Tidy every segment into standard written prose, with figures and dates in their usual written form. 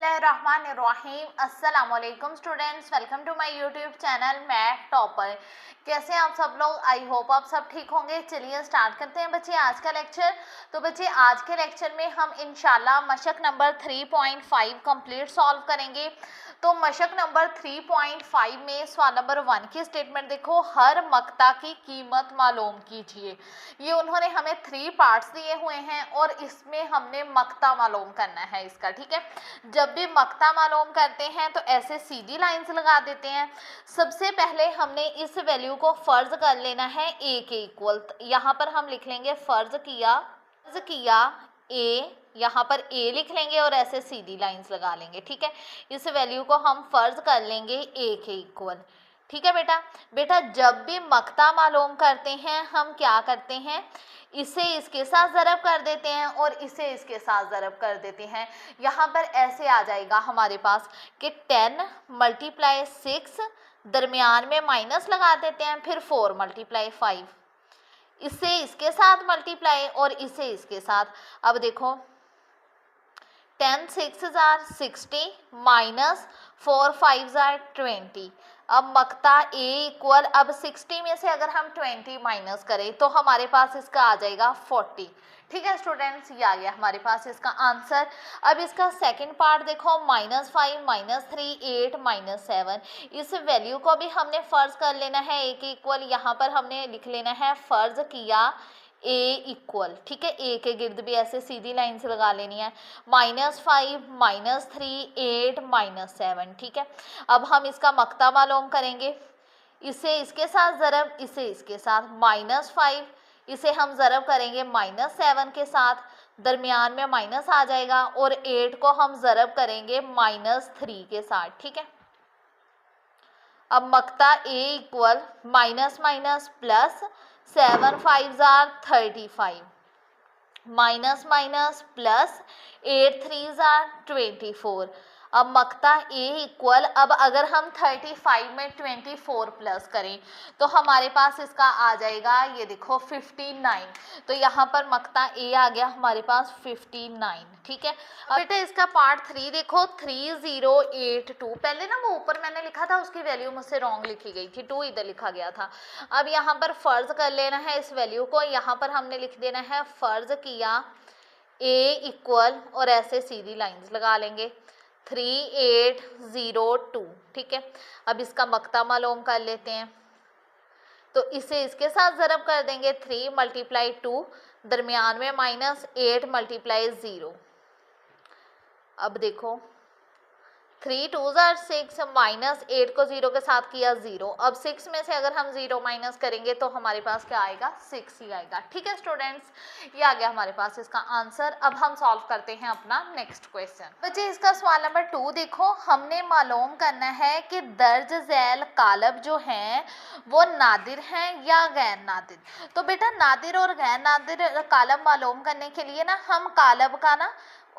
रहमानिर्रहीम। अस्सलाम वालेकुम students, welcome to my YouTube channel Math Topper. कैसे हैं आप सब लोग? आई होप आप सब ठीक होंगे। चलिए स्टार्ट करते हैं बच्चे आज का लेक्चर। तो बच्चे आज के लेक्चर में हम इंशाल्लाह मशक नंबर 3.5 कंप्लीट सॉल्व करेंगे। तो मशक नंबर 3.5 में सवाल नंबर 1 की स्टेटमेंट देखो, हर मक्ता की कीमत मालूम कीजिए। ये उन्होंने हमें 3 पार्ट्स दिए हुए हैं और इसमें हमने मक्ता मालूम करना है इसका। ठीक है, जब भी मक्ता मालूम करते हैं तो ऐसे सीधी लाइंस लगा देते हैं। सबसे पहले हमने इस वैल्यू को फर्ज कर लेना है ए के इक्वल। यहाँ पर हम लिख लेंगे फर्ज किया ए, यहाँ पर ए लिख लेंगे और ऐसे सीधी लाइंस लगा लेंगे। ठीक है, इस वैल्यू को हम फर्ज कर लेंगे ए के इक्वल। ठीक है बेटा जब भी मक्ता मालूम करते हैं हम क्या करते हैं, इसे इसके साथ ज़रब कर देते हैं और इसे इसके साथ ज़रब कर देते हैं। यहाँ पर ऐसे आ जाएगा हमारे पास कि 10 × 6, दरमियान में माइनस लगा देते हैं, फिर 4 × 5, इसे इसके साथ मल्टीप्लाई और इसे इसके साथ। अब देखो 10 6 = 60 माइनस 4 5 = 20। अब मक्ता ए इक्वल, अब 60 में से अगर हम 20 माइनस करें तो हमारे पास इसका आ जाएगा 40। ठीक है स्टूडेंट्स, ये आ गया हमारे पास इसका आंसर। अब इसका सेकंड पार्ट देखो, -5 -3 8 -7। इस वैल्यू को भी हमने फर्ज कर लेना है ए के इक्वल। यहाँ पर हमने लिख लेना है फर्ज किया ए इक्वल। ठीक है, ए के गिर्द भी ऐसे सीधी लाइन से लगा लेनी है। -5 -3 8 -7। ठीक है, अब हम इसका मक्ता मालूम करेंगे। इसे इसके साथ ज़रब, इसे इसके साथ। -5 इसे हम ज़रब करेंगे -7 के साथ, दरमियान में माइनस आ जाएगा, और 8 को हम ज़रब करेंगे -3 के साथ। ठीक है, अब मक्ता A equal minus minus plus 7 5 = 35, minus minus plus 8 3 = 24। अब मक्ता ए इक्वल, अब अगर हम 35 में 24 प्लस करें तो हमारे पास इसका आ जाएगा, ये देखो 59। तो यहाँ पर मक्ता ए आ गया हमारे पास 59। ठीक है, अब बेटा इसका पार्ट 3 देखो, 3082। पहले ना वो ऊपर मैंने लिखा था उसकी वैल्यू मुझसे रॉन्ग लिखी गई थी, 2 इधर लिखा गया था। अब यहाँ पर फर्ज कर लेना है इस वैल्यू को। यहाँ पर हमने लिख देना है फर्ज किया ए इक्वल और ऐसे सीधी लाइंस लगा लेंगे 3802। ठीक है, अब इसका मक्ता मालूम कर लेते हैं। तो इसे इसके साथ ज़रब कर देंगे 3 × 2, दरमियान में माइनस 8 × 0। अब देखो 3 2 = 6, -8 को 0 के साथ किया 0। अब 6 में से अगर हम 0 माइनस करेंगे तो हमारे पास क्या आएगा, 6 ही आएगा। ठीक है स्टूडेंट्स, ये आ गया हमारे पास इसका आंसर। अब हम सॉल्व करते हैं अपना नेक्स्ट क्वेश्चन। बच्चे इसका सवाल नंबर 2 देखो, हमने मालूम करना है कि दर्ज झैल कालब जो हैं वो नादिर हैं या गैर नादिर। तो बेटा नादिर और गैर नादिर कालब मालूम करने के लिए ना हम कालब का ना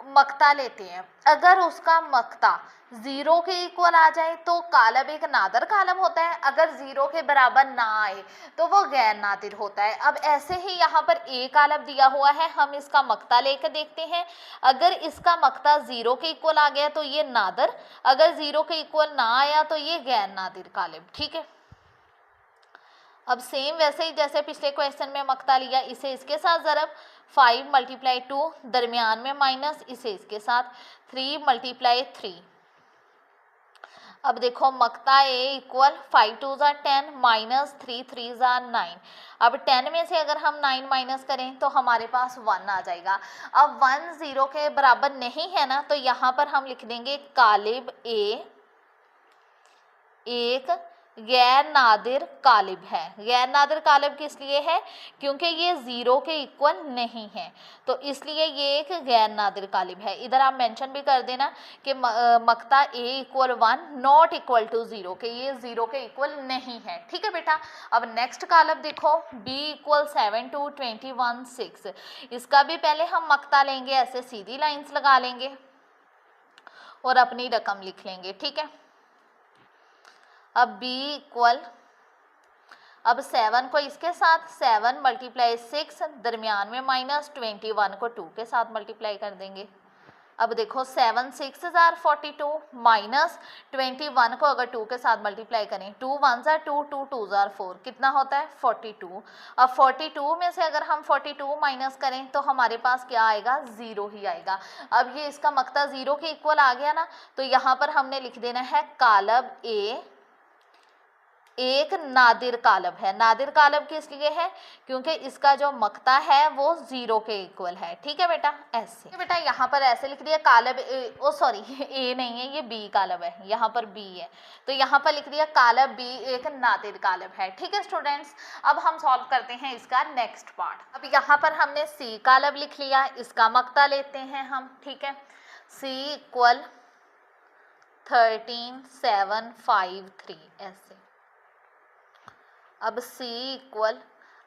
मक्ता लेते हैं। अगर उसका मक्ता 0 के इक्वल आ जाए तो कालब एक नादिर कालब होता है, अगर 0 के बराबर ना आए तो वो गैर नादिर होता है। अब ऐसे ही यहाँ पर ए कालब दिया हुआ है, हम इसका मक्ता लेकर देखते हैं। अगर इसका मक्ता 0 के इक्वल आ गया तो ये नादिर, अगर 0 के इक्वल ना आया तो ये गैर नादिर कालब। ठीक है, अब सेम वैसे ही जैसे पिछले क्वेश्चन में मक्ता लिया, इसे इसके साथ ज़रब 5 × 2, दरमियान में माइनस, इसे इसके साथ 3 × 3। अब देखो मक्ता ए इक्वल 5 2 = 10 माइनस 3 3 = 9। अब 10 में से अगर हम 9 माइनस करें तो हमारे पास 1 आ जाएगा। अब 1 0 के बराबर नहीं है ना, तो यहाँ पर हम लिख देंगे कालिब ए एक गैर नादिर कालिब है। गैर नादिर कालिब किस लिए है, क्योंकि ये 0 के इक्वल नहीं है, तो इसलिए ये एक गैर नादिर कालिब है। इधर आप मेंशन भी कर देना कि मक्ता A equal 1 not equal to 0, के ये 0 के इक्वल नहीं है। ठीक है बेटा, अब नेक्स्ट कालिब देखो बी इक्वल 7 2 21 6। इसका भी पहले हम मक्ता लेंगे, ऐसे सीधी लाइंस लगा लेंगे और अपनी रकम लिख लेंगे। ठीक है, अब b इक्वल, अब 7 को इसके साथ 7 × 6, दरमियान में माइनस 21 को 2 के साथ मल्टीप्लाई कर देंगे। अब देखो 7 6 जार 42 माइनस 21 को अगर 2 के साथ मल्टीप्लाई करें, 2 1 जार 2, 2 2 जार 4, कितना होता है 42। अब 42 में से अगर हम 42 माइनस करें तो हमारे पास क्या आएगा, 0 ही आएगा। अब ये इसका मक्ता 0 के इक्वल आ गया ना, तो यहाँ पर हमने लिख देना है कालब ए एक नादिर कालब है। नादिर कालब किस लिए है, क्योंकि इसका जो मक्ता है वो 0 के इक्वल है। ठीक है बेटा, ऐसे बेटा यहाँ पर ऐसे लिख दिया कालब ओ सॉरी ए नहीं है, ये बी कालब है, यहाँ पर बी है, तो यहाँ पर लिख दिया कालब बी एक नादिर कालब है। ठीक है स्टूडेंट्स, अब हम सॉल्व करते हैं इसका नेक्स्ट पार्ट। अब यहाँ पर हमने सी कालब लिख लिया, इसका मक्ता लेते हैं हम। ठीक है, सी इक्वल 13 7 5 3 ऐसे। अब C इक्वल,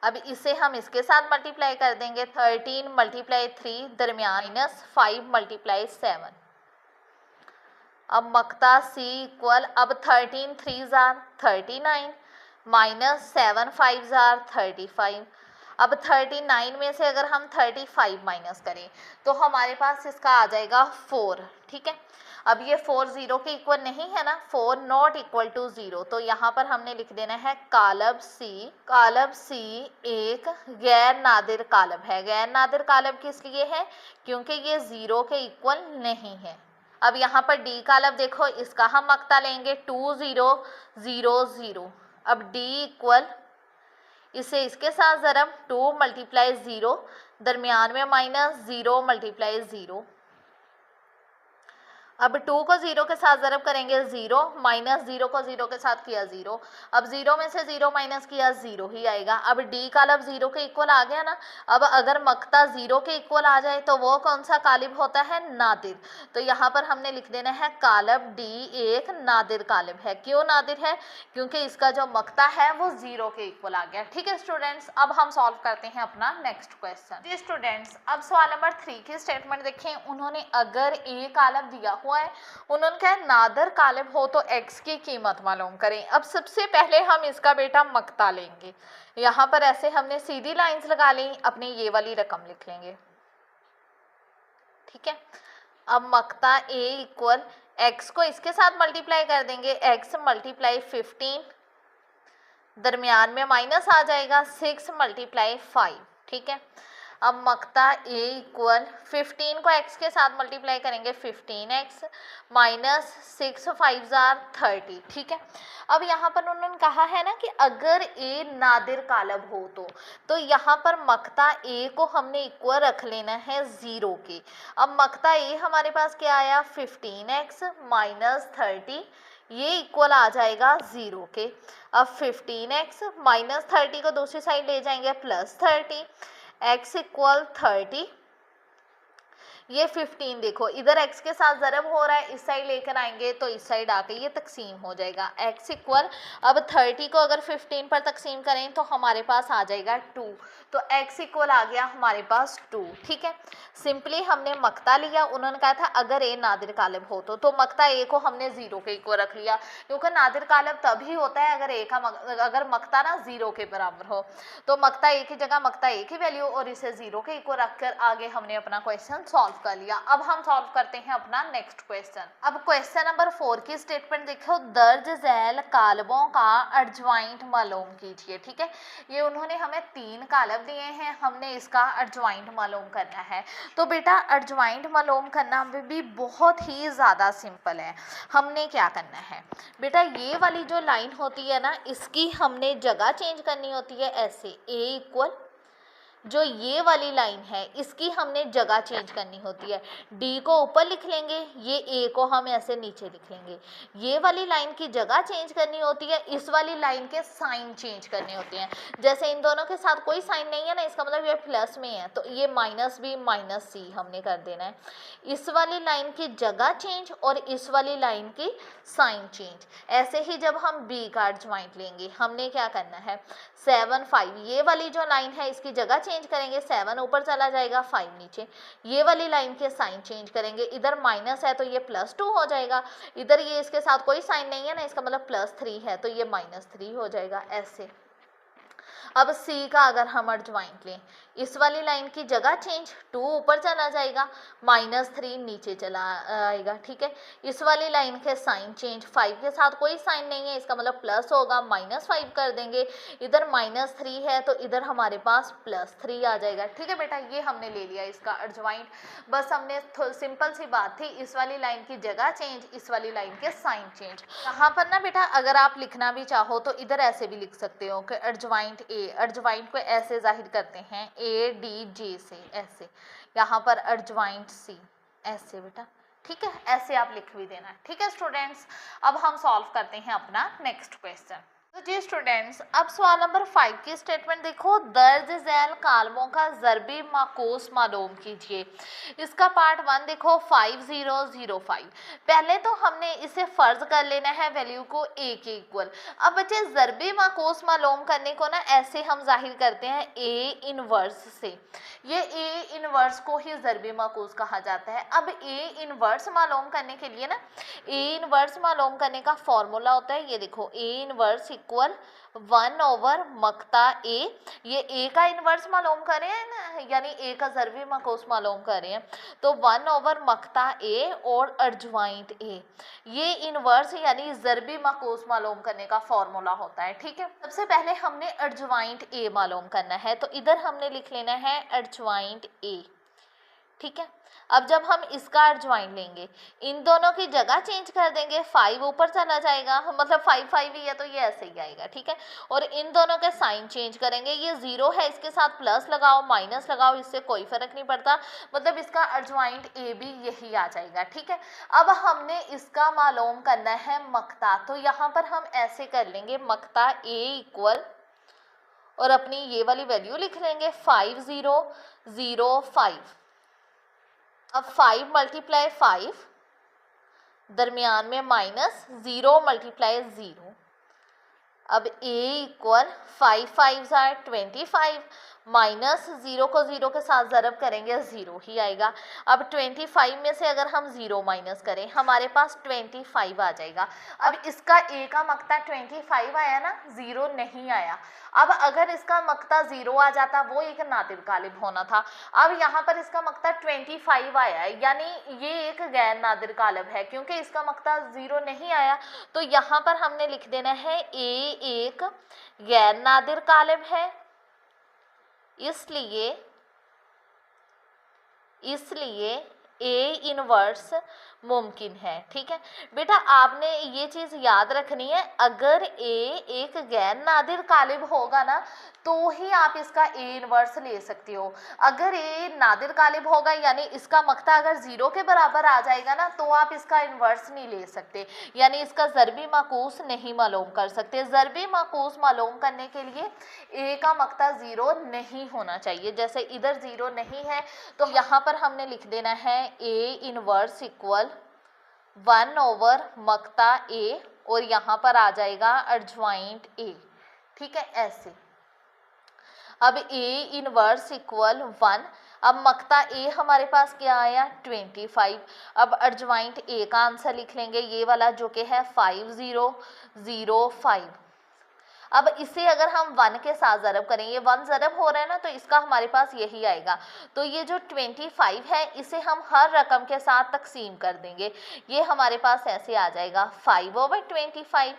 अब इसे हम इसके साथ मल्टीप्लाई कर देंगे, 13 मल्टीप्लाई 3 दरमियान माइनस 5 मल्टीप्लाई 7। अब मक्ता C इक्वल, अब 13 3 जार 39 माइनस 7 5 जार 35। अब 39 में से अगर हम 35 माइनस करें तो हमारे पास इसका आ जाएगा 4। ठीक है, अब ये 4 0 के इक्वल नहीं है ना, 4 नॉट इक्वल टू 0, तो यहाँ पर हमने लिख देना है कालब C एक गैर नादिर कालब है। गैर नादिर कालब किस लिए है, क्योंकि ये 0 के इक्वल नहीं है। अब यहाँ पर D कालब देखो, इसका हम मक्ता लेंगे 2 0 0 0। अब D इक्वल, इसे इसके साथ ज़रब 2 मल्टीप्लाई 0 दरमियान में माइनस 0 मल्टीप्लाई 0। अब 2 को 0 के साथ ज़रब करेंगे 0 माइनस 0 को 0 के साथ किया 0। अब 0 में से 0 माइनस किया 0 ही आएगा। अब D कालब 0 के इक्वल आ गया ना। अब अगर मक्ता 0 के इक्वल आ जाए तो वो कौन सा कालिब होता है, नादिर। तो यहाँ पर हमने लिख देना है कालब D एक नादिर कालिब है। क्यों नादिर है, क्योंकि इसका जो मक्ता है वो 0 के इक्वल आ गया। ठीक है स्टूडेंट्स, अब हम सॉल्व करते हैं अपना नेक्स्ट क्वेश्चन। जी स्टूडेंट्स, अब सवाल नंबर 3 की स्टेटमेंट देखें। उन्होंने अगर A कालब दिया हुआ है, उन्होंने कहा नादर कालिब हो तो x की कीमत मालूम करें। अब सबसे पहले हम इसका बेटा मक्ता लेंगे। यहाँ पर ऐसे हमने सीधी लाइंस लगा ली, अपनी ये वाली रकम लिख लेंगे। ठीक है, अब मक्ता a इक्वल x को इसके साथ मल्टीप्लाई कर देंगे, x मल्टीप्लाई 15 दरमियान में माइनस आ जाएगा 6 मल्टीप्लाई 5। ठीक है, अब मक्ता a इक्वल 15 को x के साथ मल्टीप्लाई करेंगे 15x माइनस 6 5 जार 30। ठीक है, अब यहाँ पर उन्होंने कहा है ना कि अगर a नादिर कालब हो तो यहाँ पर मक्ता a को हमने इक्वल रख लेना है 0 के। अब मक्ता a हमारे पास क्या आया, 15x माइनस 30, ये इक्वल आ जाएगा 0 के। अब 15x माइनस 30 को दूसरी साइड ले जाएंगे प्लस 30, x इक्वल 30, ये 15 देखो इधर x के साथ ज़रब हो रहा है, इस साइड लेकर आएंगे तो इस साइड आके ये तकसीम हो जाएगा। x इक्वल, अब 30 को अगर 15 पर तकसीम करें तो हमारे पास आ जाएगा 2, तो x इक्वल आ गया हमारे पास 2। ठीक है, सिंपली हमने मक्ता लिया। उन्होंने कहा था अगर a नादिर कालिब हो तो मक्ता a को हमने 0 के इक्वल रख लिया, क्योंकि नादिर कालिब तभी होता है अगर a का अगर मक्ता ना 0 के बराबर हो। तो मक्ता a की जगह मक्ता a की वैल्यू और इसे 0 के इक्वल रखकर आगे हमने अपना क्वेश्चन सॉल्व कर लिया। अब हम सॉल्व करते हैं अपना नेक्स्ट क्वेश्चन। अब क्वेश्चन नंबर 4 की स्टेटमेंट देखो, दर्ज झैल कालबों का एडजॉइंट मालूम कीजिए। ठीक है, ये उन्होंने हमें 3 कालब दिए हैं, हमने इसका एडजॉइंट मालूम करना है। तो बेटा एडजॉइंट मालूम करना भी बहुत ही ज़्यादा सिंपल है। हमने क्या करना है बेटा, ये वाली जो लाइन होती है ना, इसकी हमने जगह चेंज करनी होती है। ऐसे a इक्वल, जो ये वाली लाइन है इसकी हमने जगह चेंज करनी होती है। d को ऊपर लिख लेंगे, ये a को हम ऐसे नीचे लिख लेंगे। ये वाली लाइन की जगह चेंज करनी होती है, इस वाली लाइन के साइन चेंज करने होते हैं। जैसे इन दोनों के साथ कोई साइन नहीं है ना, इसका मतलब ये प्लस में है, तो ये माइनस b माइनस c हमने कर देना है। इस वाली लाइन की जगह चेंज और इस वाली लाइन की साइन चेंज। ऐसे ही जब हम b का एडजॉइंट लेंगे, हमने क्या करना है, 7 5, ये वाली जो लाइन है इसकी जगह चेंज करेंगे, 7 ऊपर चला जाएगा 5 नीचे। ये वाली लाइन के साइन चेंज करेंगे, इधर माइनस है तो ये +2 हो जाएगा, इधर ये इसके साथ कोई साइन नहीं है ना, इसका मतलब +3 है तो ये -3 हो जाएगा। ऐसे अब सी का अगर हम अर्धवाइंट लें, इस वाली लाइन की जगह चेंज, 2 ऊपर चला जाएगा, -3 नीचे चला आएगा, ठीक है। इस वाली लाइन के साइन चेंज, 5 के साथ कोई साइन नहीं है, इसका मतलब प्लस होगा, -5 कर देंगे, इधर -3 है तो इधर हमारे पास +3 आ जाएगा, ठीक है बेटा। ये हमने ले लिया इसका अर्धवाइंट। बस हमने सिंपल सी बात थी, इस वाली लाइन की जगह चेंज, इस वाली लाइन के साइन चेंज। यहाँ पर ना बेटा अगर आप लिखना भी चाहो तो इधर ऐसे भी लिख सकते हो कि अर्धवाइंट ए, अर्धवाइंट को ऐसे जाहिर करते हैं ADJ से, ऐसे। यहाँ पर अर्धवाइंट सी, ऐसे बेटा, ठीक है, ऐसे आप लिख भी देना, ठीक है स्टूडेंट्स। अब हम सॉल्व करते हैं अपना नेक्स्ट क्वेश्चन। तो जी स्टूडेंट्स, अब सवाल नंबर 5 की स्टेटमेंट देखो, दर्ज झैल कालमों का ज़रबी माकूस मालूम कीजिए। इसका पार्ट 1 देखो 5005। पहले तो हमने इसे फर्ज कर लेना है वैल्यू को a के इक्वल। अब बच्चे ज़रबी माकूस मालूम करने को ना ऐसे हम जाहिर करते हैं a इनवर्स से। ये a इनवर्स को ही ज़रबी माकूस कहा जाता है। अब a इनवर्स मालूम करने के लिए ना, a इनवर्स मालूम करने का फॉर्मूला होता है, ये देखो a inverse equal 1/, Makta a। ये a का इनवर्स मालूम कर रहे हैं ना, यानी a का ज़रबी माकूस मालूम कर रहे हैं, तो 1/, मक्ता a और अर्धवाइंट a। ये इनवर्स यानी ज़रबी माकूस मालूम करने का फॉर्मूला होता है, ठीक है। सबसे पहले हमने अर्धवाइंट a मालूम करना है, तो इधर हमने लिख लेना है अर्धवाइंट a, ठीक है। अब जब हम इसका अर्धवाइंट लेंगे, इन दोनों की जगह चेंज कर देंगे, 5 ऊपर चला जाएगा, मतलब 5 ही है तो ये ऐसे ही आएगा, ठीक है। और इन दोनों के साइन चेंज करेंगे, ये 0 है, इसके साथ प्लस लगाओ माइनस लगाओ, इससे कोई फर्क नहीं पड़ता, मतलब इसका अर्धवाइंट a भी यही आ जाएगा, ठीक है। अब हमने इसका मालूम करना है मक्ता, तो यहाँ पर हम ऐसे कर लेंगे मक्ता a इक्वल, और अपनी ये वाली वैल्यू लिख लेंगे 5005। अब 5 × 5, दरमियान में माइनस, 0 × 0। अब a इक्वल 5 5 25, माइनस 0 को 0 के साथ ज़रब करेंगे 0 ही आएगा। अब 25 में से अगर हम 0 माइनस करें, हमारे पास 25 आ जाएगा। अब इसका a का मक्ता 25 आया ना, 0 नहीं आया। अब अगर इसका मक्ता 0 आ जाता, वो एक नादिर गालिब होना था। अब यहाँ पर इसका मक्ता 25 आया है, यानी ये एक गैर नादिर गालिब है, क्योंकि इसका मक्ता 0 नहीं आया, तो यहाँ पर हमने लिख देना है a एक गैर नादिर गालिब है, इसलिए a इनवर्स मुमकिन है, ठीक है बेटा। आपने ये चीज़ याद रखनी है, अगर a एक गैर नादिर गालिब होगा ना, तो ही आप इसका a इनवर्स ले सकते हो। अगर a नादिर गालिब होगा, यानी इसका मक्ता अगर 0 के बराबर आ जाएगा ना, तो आप इसका इनवर्स नहीं ले सकते, यानी इसका ज़रबी माकूस नहीं मालूम कर सकते। ज़रबी माकूस मालूम करने के लिए a का मक्ता 0 नहीं होना चाहिए, जैसे इधर 0 नहीं है, तो यहाँ पर हमने लिख देना है a inverse equal 1/, Makta a, और यहाँ पर आ जाएगा अर्धवाइंट a, ठीक है, ऐसे। अब a इनवर्स इक्वल 1, अब मक्ता a हमारे पास क्या आया 25। अब अर्धवाइंट a का आंसर लिख लेंगे, ये वाला जो कि है 5005। अब इसे अगर हम 1 के साथ ज़रब करेंगे, 1 ज़रब हो रहा है ना, तो इसका हमारे पास यही आएगा। तो ये जो 25 है, इसे हम हर रकम के साथ तकसीम कर देंगे, ये हमारे पास ऐसे आ जाएगा 5/25।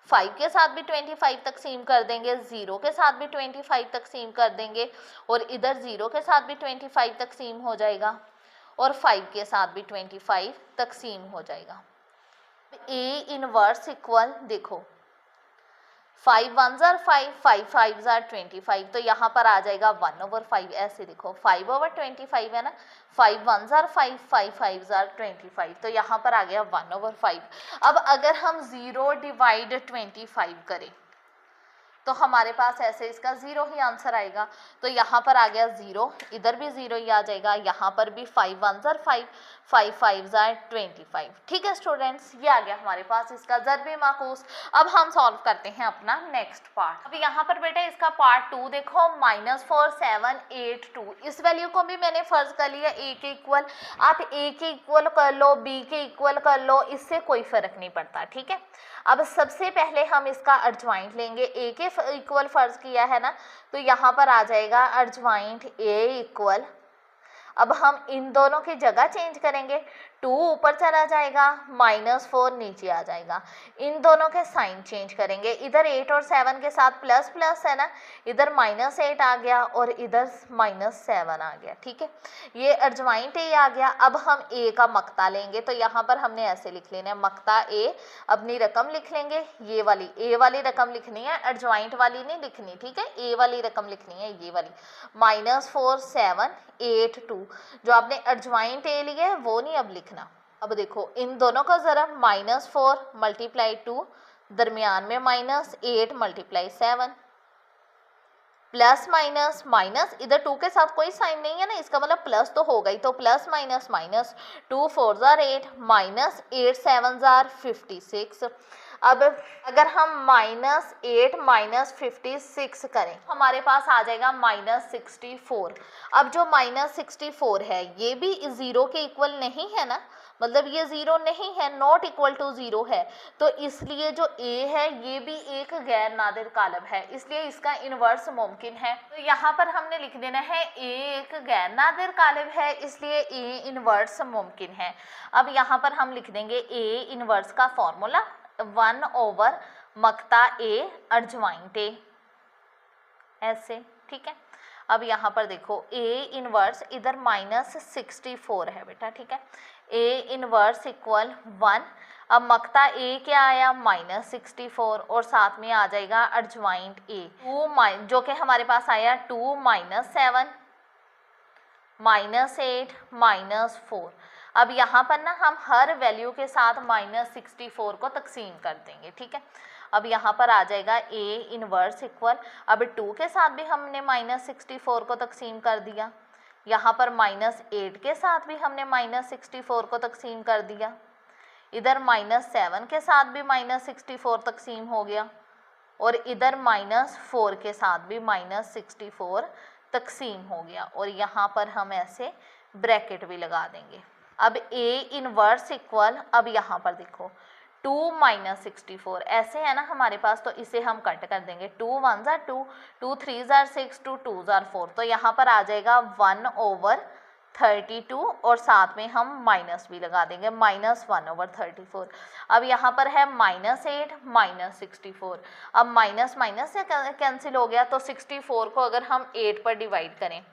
5 के साथ भी 25 तकसीम कर देंगे, 0 के साथ भी 25 तकसीम कर देंगे, और इधर 0 के साथ भी 25 तकसीम हो जाएगा, और 5 के साथ भी 25 तकसीम हो जाएगा। a इनवर्स इक्वल देखो 5 1 5, 5 5 25, तो यहाँ पर आ जाएगा 1/5, ऐसे देखो 5/25 है ना, 5 1 5, 5 5 25, तो यहाँ पर आ गया 1/5। अब अगर हम 0 डिवाइड 25 करें, तो हमारे पास ऐसे इसका 0 ही आंसर आएगा, तो यहाँ पर आ गया 0, इधर भी 0 ही आ जाएगा, यहाँ पर भी 5 1 5, 5 5 25, ठीक है स्टूडेंट्स, ये आ गया हमारे पास इसका ज़रबी माकूस। अब हम सॉल्व करते हैं अपना नेक्स्ट पार्ट। अब यहाँ पर बेटा इसका पार्ट 2 देखो, -4782। इस वैल्यू को भी मैंने फर्ज कर लिया a के इक्वल, आप a के इक्वल कर लो, b के इक्वल कर लो, इससे कोई फर्क नहीं पड़ता, ठीक है। अब सबसे पहले हम इसका अर्धवाइंट लेंगे, a के इक्वल फर्ज किया है ना, तो यहाँ पर आ जाएगा अर्जवाइंट ए इक्वल, अब हम इन दोनों की जगह चेंज करेंगे, 2 ऊपर चला जाएगा, -4 नीचे आ जाएगा, इन दोनों के साइन चेंज करेंगे, इधर 8 और 7 के साथ प्लस प्लस है ना, इधर -8 आ गया और इधर -7 आ गया, ठीक है, ये अर्जवाइंट ए आ गया। अब हम ए का मक्ता लेंगे, तो यहाँ पर हमने ऐसे लिख लेना है मक्ता ए, अपनी रकम लिख लेंगे, ये वाली ए वाली रकम लिखनी है, अर्जवाइंट वाली नहीं लिखनी, ठीक है, ए वाली रकम लिखनी है, ये वाली, -4 7 8 2, जो आपने अर्जवाइंट ए लिया है वो नहीं अब लिखना। अब देखो इन दोनों का ज़रब, -4 × 2, दरमियान में -8 × 7, प्लस माइनस माइनस, इधर 2 के साथ कोई साइन नहीं है ना, इसका मतलब प्लस तो होगा ही, तो plus minus minus, 2 4 jar 8, -8 7 jar 56। अब अगर हम -8 -56 करें, हमारे पास आ जाएगा -64। अब जो -64 है ये भी 0 के इक्वल नहीं है ना, मतलब ये 0 नहीं है, नॉट इक्वल टू 0 है, तो इसलिए जो a है ये भी एक गैर नादिर कालब है, इसलिए इसका इन्वर्स मुमकिन है। तो यहाँ पर हमने लिख देना है a एक गैर नादिर कालब है, इसलिए a इन्वर्स मुमकिन है। अब यहाँ पर हम लिख देंगे a इन्वर्स का फॉर्मूला 1/, मक्ता a अर्जवाइंट a, ऐसे, ठीक है। अब यहाँ पर देखो a इन्वर्स, इधर -64 है बेटा, ठीक है, a इन्वर्स इक्वल 1, अब मक्ता a क्या आया -64 और साथ में आ जाएगा अर्जवाइंट a 2 जो कि हमारे पास आया 2 -7 -8 -4। अब यहाँ पर ना हम हर वैल्यू के साथ -64 को तकसीम कर देंगे, ठीक है। अब यहाँ पर आ जाएगा a इन्वर्स इक्वल, अब 2 के साथ भी हमने -64 को तकसीम कर दिया, यहाँ पर -8 के साथ भी हमने -64 को तकसीम कर दिया, इधर -7 के साथ भी -64 तकसीम हो गया और इधर -4 के साथ भी -64 तकसीम हो गया, और यहाँ पर हम ऐसे ब्रैकेट भी लगा देंगे। अब a इन्वर्स इक्वल, अब यहाँ पर देखो 2 -64 ऐसे है ना हमारे पास, तो इसे हम कट कर देंगे, 2 1 जार 2, 2 3 जार 6, 2 2 जार 4, तो यहाँ पर आ जाएगा 1/32 और साथ में हम माइनस भी लगा देंगे, -1/34। अब यहाँ पर है -8 -64, अब माइनस माइनस से कैंसिल हो गया, तो 64 को अगर हम 8 पर डिवाइड करें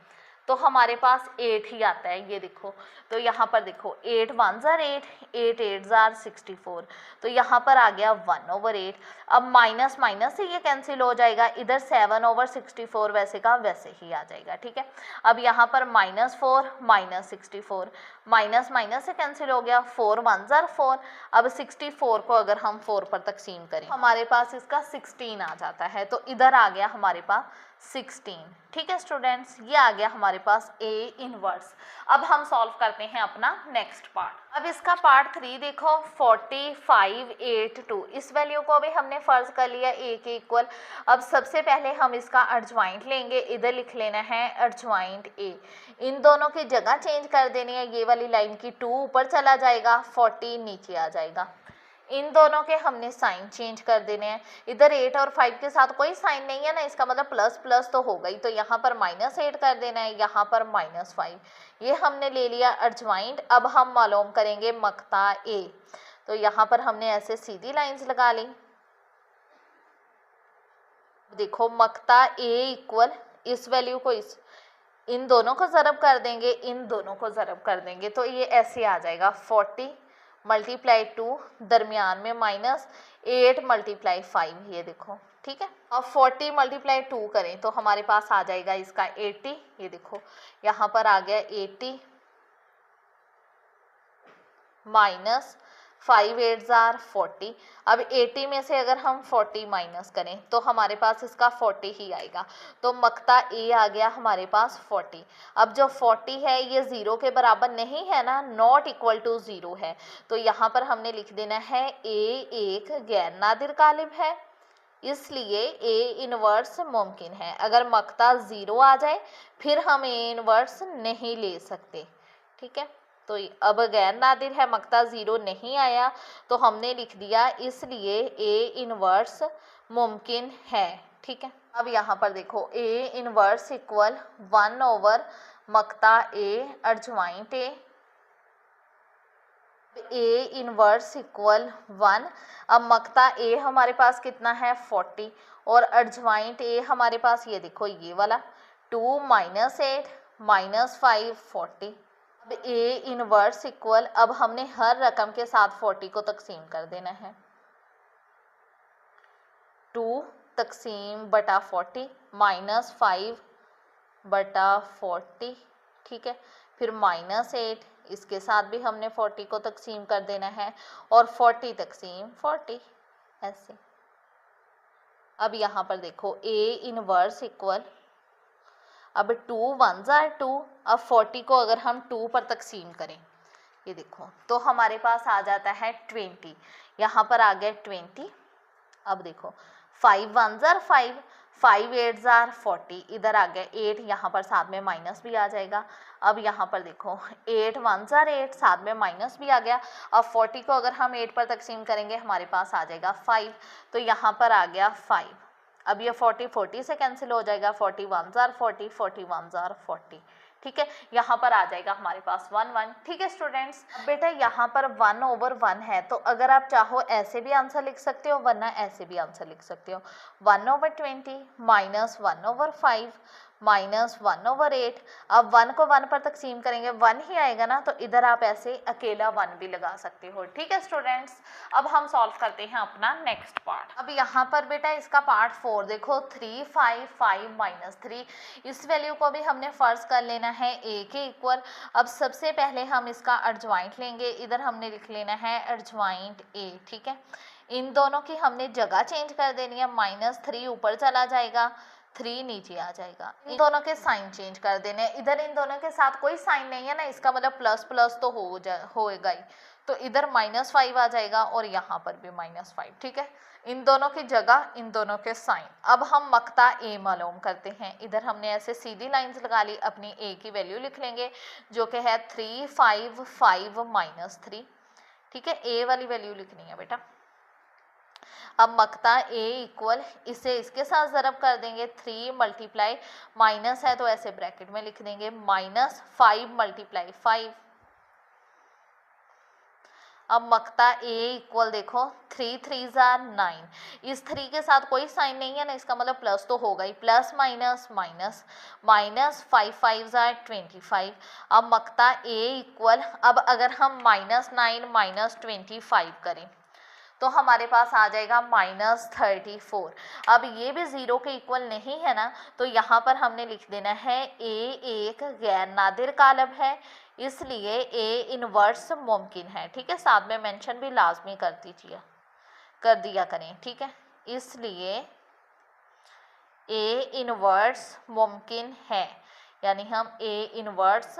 तो हमारे पास 8 ही आता है, ये देखो, तो यहाँ पर देखो 8 1 जार 8, 8 8 जार 64, तो यहाँ पर आ गया 1/8। अब माइनस माइनस से ये कैंसिल हो जाएगा, इधर 7/64 वैसे का वैसे ही आ जाएगा, ठीक है। अब यहाँ पर -4 -64, माइनस माइनस से कैंसिल हो गया, 4 1 जार 4, अब 64 को अगर हम 4 पर तकसीम करें हमारे पास इसका 16 आ जाता है, तो इधर आ गया हमारे पास 16, ठीक है स्टूडेंट्स, ये आ गया हमारे पास a इन्वर्स। अब हम सॉल्व करते हैं अपना नेक्स्ट पार्ट। अब इसका पार्ट 3 देखो, 45 8 2, इस वैल्यू को अभी हमने फर्ज कर लिया a के इक्वल। अब सबसे पहले हम इसका अर्जवाइंट लेंगे, इधर लिख लेना है अर्जवाइंट a, इन दोनों की जगह चेंज कर देनी है, ये वाली लाइन की 2 ऊपर चला जाएगा, 40 नीचे आ जाएगा, इन दोनों के हमने साइन चेंज कर देने हैं, इधर 8 और 5 के साथ कोई साइन नहीं है ना, इसका मतलब प्लस प्लस तो होगा ही, तो यहाँ पर -8 कर देना है, यहाँ पर -5, ये हमने ले लिया अर्जवाइंट। अब हम मालूम करेंगे मक्ता a, तो यहाँ पर हमने ऐसे सीधी लाइंस लगा ली, देखो मक्ता a इक्वल, इस वैल्यू को इन दोनों को ज़रब कर देंगे, इन दोनों को ज़रब कर देंगे, तो ये ऐसे आ जाएगा 40 × 2, दरमियान में -8 × 5, ये देखो, ठीक है। अब 40 × 2 करें तो हमारे पास आ जाएगा इसका 80, ये देखो यहाँ पर आ गया 80 -5 8 जार 40। अब 80 में से अगर हम 40 माइनस करें तो हमारे पास इसका 40 ही आएगा, तो मक्ता a आ गया हमारे पास 40। अब जो 40 है ये 0 के बराबर नहीं है ना, नॉट इक्वल टू 0 है, तो यहाँ पर हमने लिख देना है a एक गैर नादिर कालिब है, इसलिए a इन्वर्स मुमकिन है। अगर मक्ता 0 आ जाए फिर हम a इन्वर्स नहीं ले सकते, ठीक है। तो अब गैर नादिर है, मक्ता 0 नहीं आया, तो हमने लिख दिया इसलिए a इन्वर्स मुमकिन है, ठीक है। अब यहाँ पर देखो ए इनवर्स इक्वल 1 ओवर मक्ता A adjoint A inverse equal 1। अब मक्ता ए हमारे पास कितना है 40 और अर्जवाइंट ए हमारे पास ये देखो ये वाला 2 माइनस 8 माइनस 5 40। अब ए इनवर्स इक्वल, अब हमने हर रकम के साथ 40 को तकसीम कर देना है, 2 तकसीम बटा 40 माइनस 5 बटा 40, ठीक है। फिर माइनस 8, इसके साथ भी हमने 40 को तकसीम कर देना है और 40 तकसीम 40 ऐसे। अब यहाँ पर देखो ए इनवर्स इक्वल, अब 2 1 जार 2, अब 40 को अगर हम 2 पर तकसीम करें ये देखो तो हमारे पास आ जाता है 20, यहाँ पर आ गया 20। अब देखो 5 1 जार 5, 5 8 जार 40, इधर आ गया 8, यहाँ पर साथ में माइनस भी आ जाएगा। अब यहाँ पर देखो 8 1 जार 8, साथ में माइनस भी आ गया। अब 40 को अगर हम 8 पर तकसीम करेंगे हमारे पास आ जाएगा 5, तो यहाँ पर आ गया 5। अब ये 40 40 से कैंसिल हो जाएगा, 40 1 जार 40, 40 1 जार 40, ठीक है। यहाँ पर आ जाएगा हमारे पास 1 1, ठीक है स्टूडेंट्स। अब बेटा यहाँ पर 1 ओवर 1 है, तो अगर आप चाहो ऐसे भी आंसर लिख सकते हो वरना ऐसे भी आंसर लिख सकते हो। 1 over 20 minus 1 over 5 minus 1 over 8। अब 1 को 1 पर तकसीम करेंगे 1 ही आएगा ना, तो इधर आप ऐसे अकेला 1 भी लगा सकते हो, ठीक है स्टूडेंट्स। अब हम सॉल्व करते हैं अपना नेक्स्ट पार्ट। अब यहाँ पर बेटा इसका पार्ट 4 देखो, 3 5 5 माइनस 3, इस वैल्यू को भी हमने फर्ज कर लेना है ए के इक्वल। अब सबसे पहले हम इसका अर्जवाइंट लेंगे, इधर हमने लिख लेना है अर्जवाइंट ए, ठीक है। इन दोनों की हमने जगह चेंज कर देनी है, -3 ऊपर चला जाएगा, 3 नीचे आ जाएगा। इन दोनों के साइन चेंज कर देने, इधर इन दोनों के साथ कोई साइन नहीं है ना, इसका मतलब प्लस प्लस तो होएगा ही, तो इधर -5 आ जाएगा और यहाँ पर भी -5, ठीक है। इन दोनों की जगह इन दोनों के साइन। अब हम मक्ता ए मालूम करते हैं, इधर हमने ऐसे सीधी लाइंस लगा ली, अपनी ए की वैल्यू लिख लेंगे जो कि है 3 5 5 -3, ठीक है। ए वाली वैल्यू लिखनी है बेटा। अब मक्ता ए इक्वल, इसे इसके साथ ज़रब कर देंगे, 3 मल्टीप्लाई माइनस है तो ऐसे ब्रैकेट में लिख देंगे -5 मल्टीप्लाई 5। अब मक्ता ए इक्वल देखो 3 3 जार 9, इस 3 के साथ कोई साइन नहीं है ना, इसका मतलब प्लस तो होगा ही, प्लस माइनस माइनस माइनस 5 5 जार 25। अब मक्ता ए इक्वल, अब अगर हम -9 -25 करें तो हमारे पास आ जाएगा -34। अब ये भी 0 के इक्वल नहीं है ना, तो यहाँ पर हमने लिख देना है ए एक गैर नादिर कालब है, इसलिए ए इनवर्स मुमकिन है, ठीक है। साथ में मेंशन भी लाजमी कर दिया करें, ठीक है। इसलिए ए इनवर्स मुमकिन है, यानी हम ए इनवर्स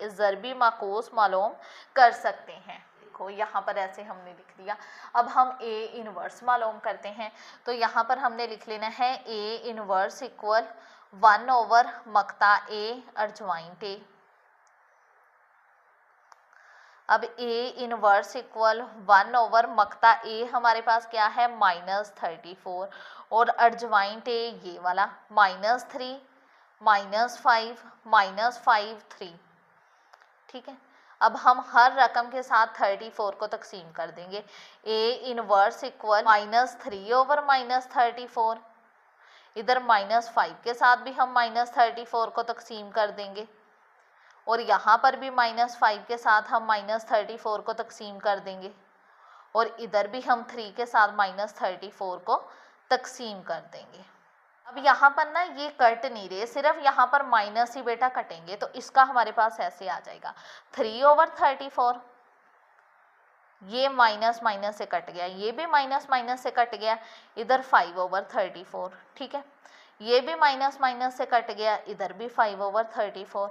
ज़रबी माकूस मालूम कर सकते हैं। देखो यहाँ पर ऐसे हमने लिख दिया। अब हम ए इनवर्स मालूम करते हैं, तो यहाँ पर हमने लिख लेना है ए इनवर्स इक्वल 1 ओवर मक्ता ए अर्जवाइंट ए। अब ए इनवर्स इक्वल 1 ओवर मक्ता ए हमारे पास क्या है -34 और अर्जवाइंट ए ये वाला -3 -5 -5 3, ठीक है। अब हम हर रकम के साथ 34 को तकसीम कर देंगे। ए इनवर्स इक्वल -3 ओवर -34, इधर -5 के साथ भी हम -34 को तकसीम कर देंगे और यहाँ पर भी -5 के साथ हम -34 को तकसीम कर देंगे और इधर भी हम 3 के साथ -34 को तकसीम कर देंगे। अब यहाँ पर ना ये कट नहीं रहे, सिर्फ यहाँ पर माइनस ही बेटा कटेंगे, तो इसका हमारे पास ऐसे आ जाएगा 3 ओवर 34, ये माइनस माइनस से कट गया, ये भी माइनस माइनस से कट गया, इधर 5 ओवर 34, ठीक है। ये भी माइनस माइनस से कट गया, इधर भी 5 ओवर 34,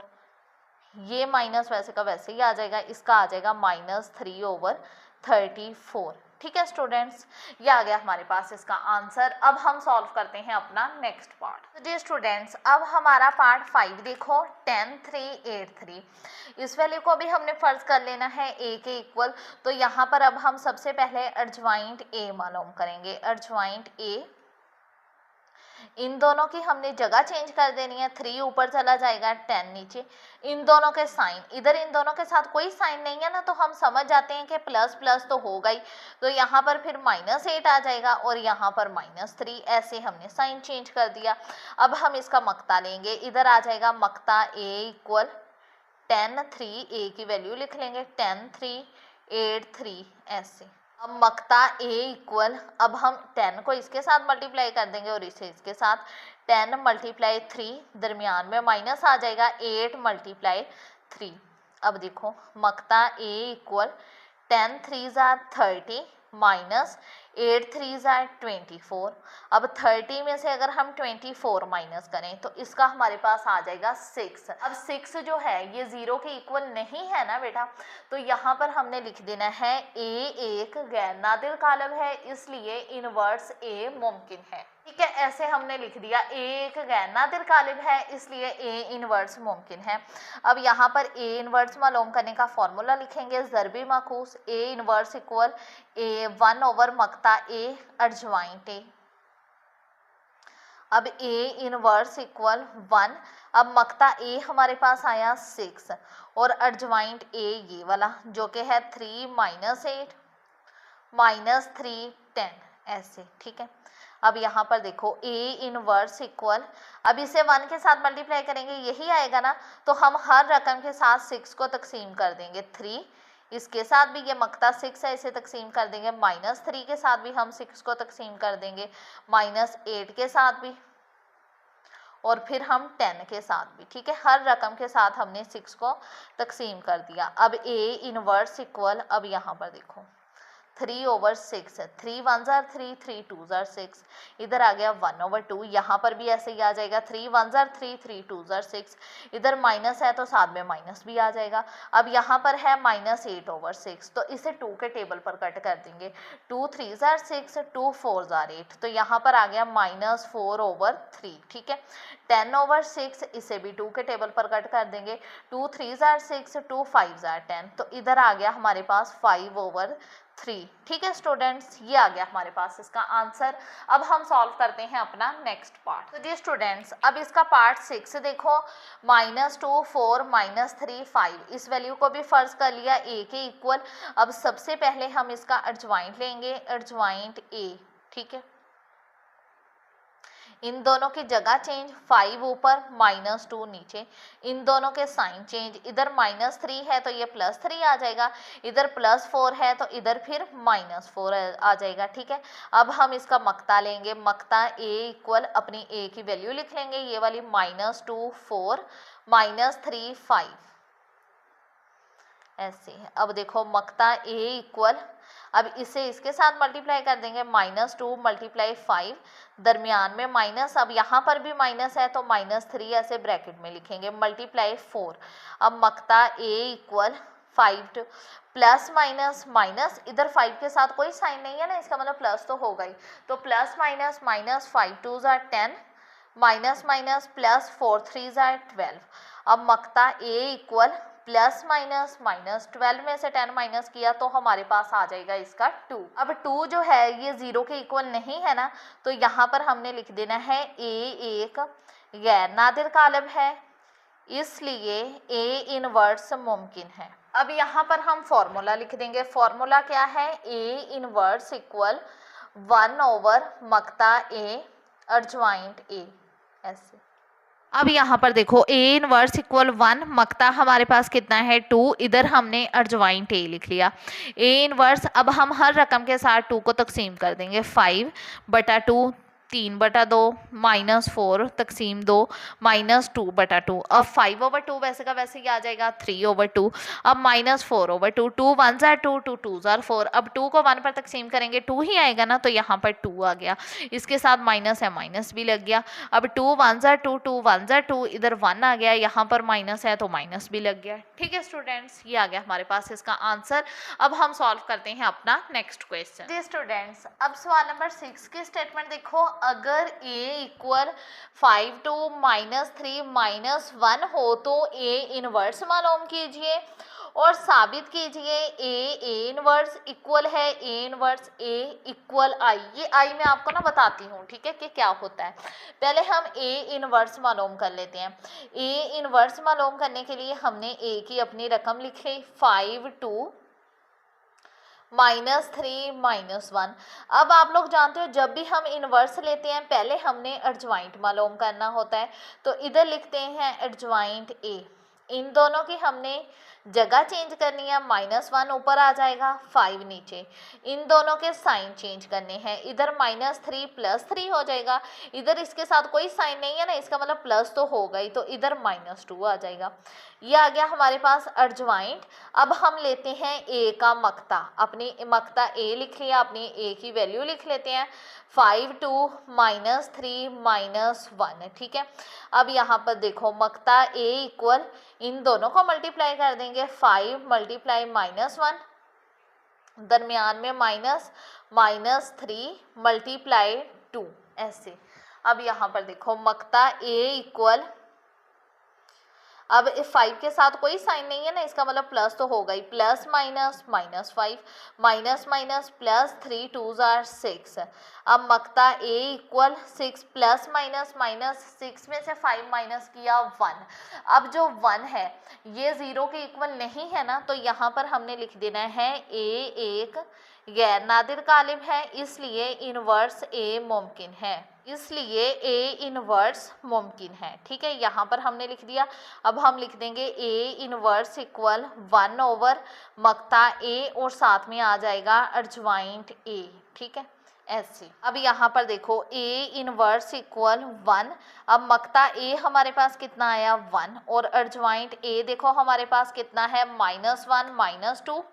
ये माइनस वैसे का वैसे ही आ जाएगा, इसका आ जाएगा -3 ओवर 34, ठीक है स्टूडेंट्स। ये आ गया हमारे पास इसका आंसर। अब हम सॉल्व करते हैं अपना नेक्स्ट पार्ट। तो जी स्टूडेंट्स, अब हमारा पार्ट 5 देखो 10 3 8 3, इस वैल्यू को भी हमने फर्ज कर लेना है ए के इक्वल। तो यहाँ पर अब हम सबसे पहले अर्जवाइंट ए मालूम करेंगे। अर्जवाइंट ए इन दोनों की हमने जगह चेंज कर देनी है, 3 ऊपर चला जाएगा, 10 नीचे। इन दोनों के साइन, इधर इन दोनों के साथ कोई साइन नहीं है ना, तो हम समझ जाते हैं कि प्लस प्लस तो होगा ही, तो यहाँ पर फिर -8 आ जाएगा और यहाँ पर -3, ऐसे हमने साइन चेंज कर दिया। अब हम इसका मक्ता लेंगे, इधर आ जाएगा मक्ता a इक्वल 10 3, a की वैल्यू लिख लेंगे 10 3 8 3 ऐसे। अब मक्ता a इक्वल, अब हम 10 को इसके साथ मल्टीप्लाई कर देंगे और इसे इसके साथ, 10 × 3, दरमियान में माइनस आ जाएगा 8 × 3। अब देखो मक्ता a इक्वल 10 3 = 30 माइनस 8 3 = 24। अब 30 में से अगर हम 24 माइनस करें तो इसका हमारे पास आ जाएगा 6। अब 6 जो है ये 0 के इक्वल नहीं है ना बेटा, तो यहाँ पर हमने लिख देना है a एक गैर नादिर कालब है, इसलिए इनवर्स a मुमकिन है। ठीक है, ऐसे हमने लिख दिया a एक गैर नादिर कालिब है, इसलिए a इनवर्स मुमकिन है। अब यहाँ पर a इनवर्स मालूम करने का फॉर्मूला लिखेंगे, ज़रबी माखूस a inverse equal a 1 / Makta a अर्जवाइंट a। अब a इनवर्स इक्वल 1, अब मक्ता a हमारे पास आया 6 और अर्जवाइंट a ये वाला जो कि है 3 -8 -3 10 ऐसे। ठीक है, अब यहाँ पर देखो a इनवर्स इक्वल, अब इसे 1 के साथ मल्टीप्लाई करेंगे यही आएगा ना, तो हम हर रकम के साथ 6 को तकसीम कर देंगे 3, इसके साथ भी ये मक्ता 6 है इसे तकसीम कर देंगे, -3 के साथ भी हम 6 को तकसीम कर देंगे, -8 के साथ भी और फिर हम 10 के साथ भी। ठीक है, हर रकम के साथ हमने 6 को तकसीम कर दिया। अब a इनवर्स इक्वल, अब यहाँ पर देखो 3/6, 3 1 = 3 3 2 = 6, इधर आ गया 1/2, यहाँ पर भी ऐसे ही आ जाएगा 3 1 = 3 3 2 = 6, इधर माइनस है तो साथ में माइनस भी आ जाएगा। अब यहाँ पर है -8/6, तो इसे 2 के टेबल पर कट कर देंगे, 2 3 = 6 2 4 = 8, तो यहाँ पर आ गया -4/3। ठीक है, 10/6 इसे भी 2 के टेबल पर कट कर देंगे, 2 3 = 6 2 5 = 10, तो इधर आ गया हमारे पास 5/3। ठीक है स्टूडेंट्स, ये आ गया हमारे पास इसका आंसर। अब हम सॉल्व करते हैं अपना नेक्स्ट पार्ट। तो जी स्टूडेंट्स, अब इसका पार्ट 6 देखो, -2 4 -3 5, इस वैल्यू को भी फर्ज कर लिया a के इक्वल। अब सबसे पहले हम इसका अर्जवाइंट लेंगे, अर्जवाइंट a। ठीक है, इन दोनों की जगह चेंज, 5 ऊपर -2 नीचे, इन दोनों के साइन चेंज, इधर -3 है तो ये +3 आ जाएगा, इधर +4 है तो इधर फिर -4 आ जाएगा। ठीक है, अब हम इसका मक्ता लेंगे, मक्ता a इक्वल, अपनी a की वैल्यू लिख लेंगे, ये वाली -2 4 -3 5 ऐसे है। अब देखो मक्ता a इक्वल, अब इसे इसके साथ मल्टीप्लाई कर देंगे, -2 × 5, दरमियान में माइनस, अब यहाँ पर भी माइनस है तो -3 ऐसे ब्रैकेट में लिखेंगे, ×4। अब मक्ता a equal 5 plus minus minus, इधर 5 के साथ कोई साइन नहीं है ना, इसका मतलब प्लस तो होगा ही, तो plus minus minus 5 2 = 10 minus minus +4 3 = 12। अब मक्ता a इक्वल प्लस माइनस -12 में से 10 माइनस किया तो हमारे पास आ जाएगा इसका 2। अब 2 जो है ये 0 के इक्वल नहीं है ना, तो यहाँ पर हमने लिख देना है a एक गैर नादिर कालब है, इसलिए a इनवर्स मुमकिन है। अब यहाँ पर हम फॉर्मूला लिख देंगे, फॉर्मूला क्या है, a inverse equal 1 / Makta a अर्जवाइंट a ऐसे। अब यहाँ पर देखो a इनवर्स इक्वल 1, मक्ता हमारे पास कितना है 2, इधर हमने अर्जवाइंट a लिख लिया, a इनवर्स। अब हम हर रकम के साथ 2 को तकसीम कर देंगे, 5/2 3/2 -4 तकसीम 2 -2/2। अब 5/2 वैसे का वैसे ही आ जाएगा 3/2। अब -4/2, 2 1 = 2 2 2 = 4। अब 2 को 1 पर तकसीम करेंगे 2 ही आएगा ना, तो यहाँ पर 2 आ गया, इसके साथ माइनस है माइनस भी लग गया। अब 2 1 = 2 2 1 = 2, इधर 1 आ गया, यहाँ पर माइनस है तो माइनस भी लग गया। ठीक है स्टूडेंट्स, ये आ गया हमारे पास इसका आंसर। अब हम सॉल्व करते हैं अपना नेक्स्ट क्वेश्चन। जी स्टूडेंट्स, अब सवाल नंबर 6 की स्टेटमेंट देखो, अगर a इक्वल 5 2 -3 -1 हो तो a इनवर्स मालूम कीजिए, और साबित कीजिए ए इनवर्स इक्वल है ए इनवर्स ए इक्वल आई। ये आई मैं आपको ना बताती हूँ, ठीक है, कि क्या होता है। पहले हम ए इनवर्स मालूम कर लेते हैं। ए इनवर्स मालूम करने के लिए हमने ए की अपनी रकम लिख ली 5 2 -3 -1। अब आप लोग जानते हो जब भी हम इनवर्स लेते हैं पहले हमने एडजॉइंट मालूम करना होता है, तो इधर लिखते हैं एडजॉइंट ए। इन दोनों की हमने जगह चेंज करनी है, -1 ऊपर आ जाएगा 5 नीचे। इन दोनों के साइन चेंज करने हैं, इधर -3 +3 हो जाएगा, इधर इसके साथ कोई साइन नहीं है ना, इसका मतलब प्लस तो होगा ही, तो इधर -2 आ जाएगा। ये आ गया हमारे पास एडजॉइंट। अब हम लेते हैं ए का मक्ता, अपनी मक्ता ए लिख लिया, अपनी ए की वैल्यू लिख लेते हैं 5 2 -3 -1, ठीक है। अब यहाँ पर देखो मक्ता ए इक्वल, इन दोनों को मल्टीप्लाई कर देंगे 5 × -1, दरमियान में -3 × 2 ऐसे। अब यहाँ पर देखो मक्ता ए इक्वल, अब 5 के साथ कोई साइन नहीं है ना, इसका मतलब प्लस तो होगा ही, plus minus -5 minus +3 2s are 6। अब मक्ता ए इक्वल 6 प्लस माइनस 6 में से 5 माइनस किया 1। अब जो 1 है ये 0 के इक्वल नहीं है ना, तो यहाँ पर हमने लिख देना है ए एक गैर नादिर कालिब है, इसलिए इनवर्स ए मुमकिन है, इसलिए ए इनवर्स मुमकिन है, ठीक है। यहाँ पर हमने लिख दिया। अब हम लिख देंगे ए इनवर्स इक्वल 1/, मक्ता ए और साथ में आ जाएगा एडजॉइंट ए, ठीक है, ऐसे। अब यहाँ पर देखो ए इनवर्स इक्वल 1, अब मक्ता ए हमारे पास कितना आया 1 और एडजॉइंट ए देखो हमारे पास कितना है -1 -2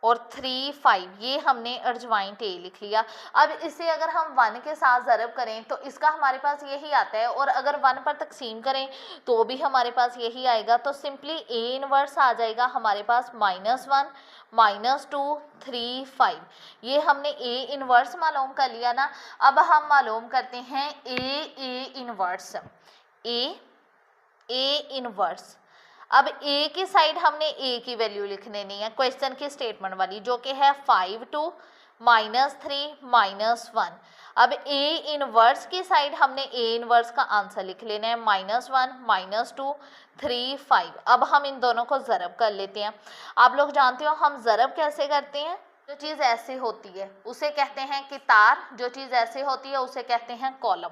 और 3 5, ये हमने एडजॉइंट ए लिख लिया। अब इसे अगर हम 1 के साथ ज़रब करें तो इसका हमारे पास यही आता है, और अगर 1 पर तकसीम करें तो भी हमारे पास यही आएगा, तो सिंपली ए इनवर्स आ जाएगा हमारे पास -1 -2 3 5। ये हमने ए इनवर्स मालूम कर लिया ना। अब हम मालूम करते हैं ए इनवर्स, ए इनवर्स। अब ए की साइड हमने ए की वैल्यू लिख देनी है, क्वेश्चन की स्टेटमेंट वाली, जो कि है 5 2 -3 -1। अब ए इनवर्स की साइड हमने ए इनवर्स का आंसर लिख लेना है -1 -2 3 5। अब हम इन दोनों को ज़रब कर लेते हैं। आप लोग जानते हो हम ज़रब कैसे करते हैं, जो चीज़ ऐसे होती है उसे कहते हैं कितार, जो चीज़ ऐसे होती है उसे कहते हैं कॉलम।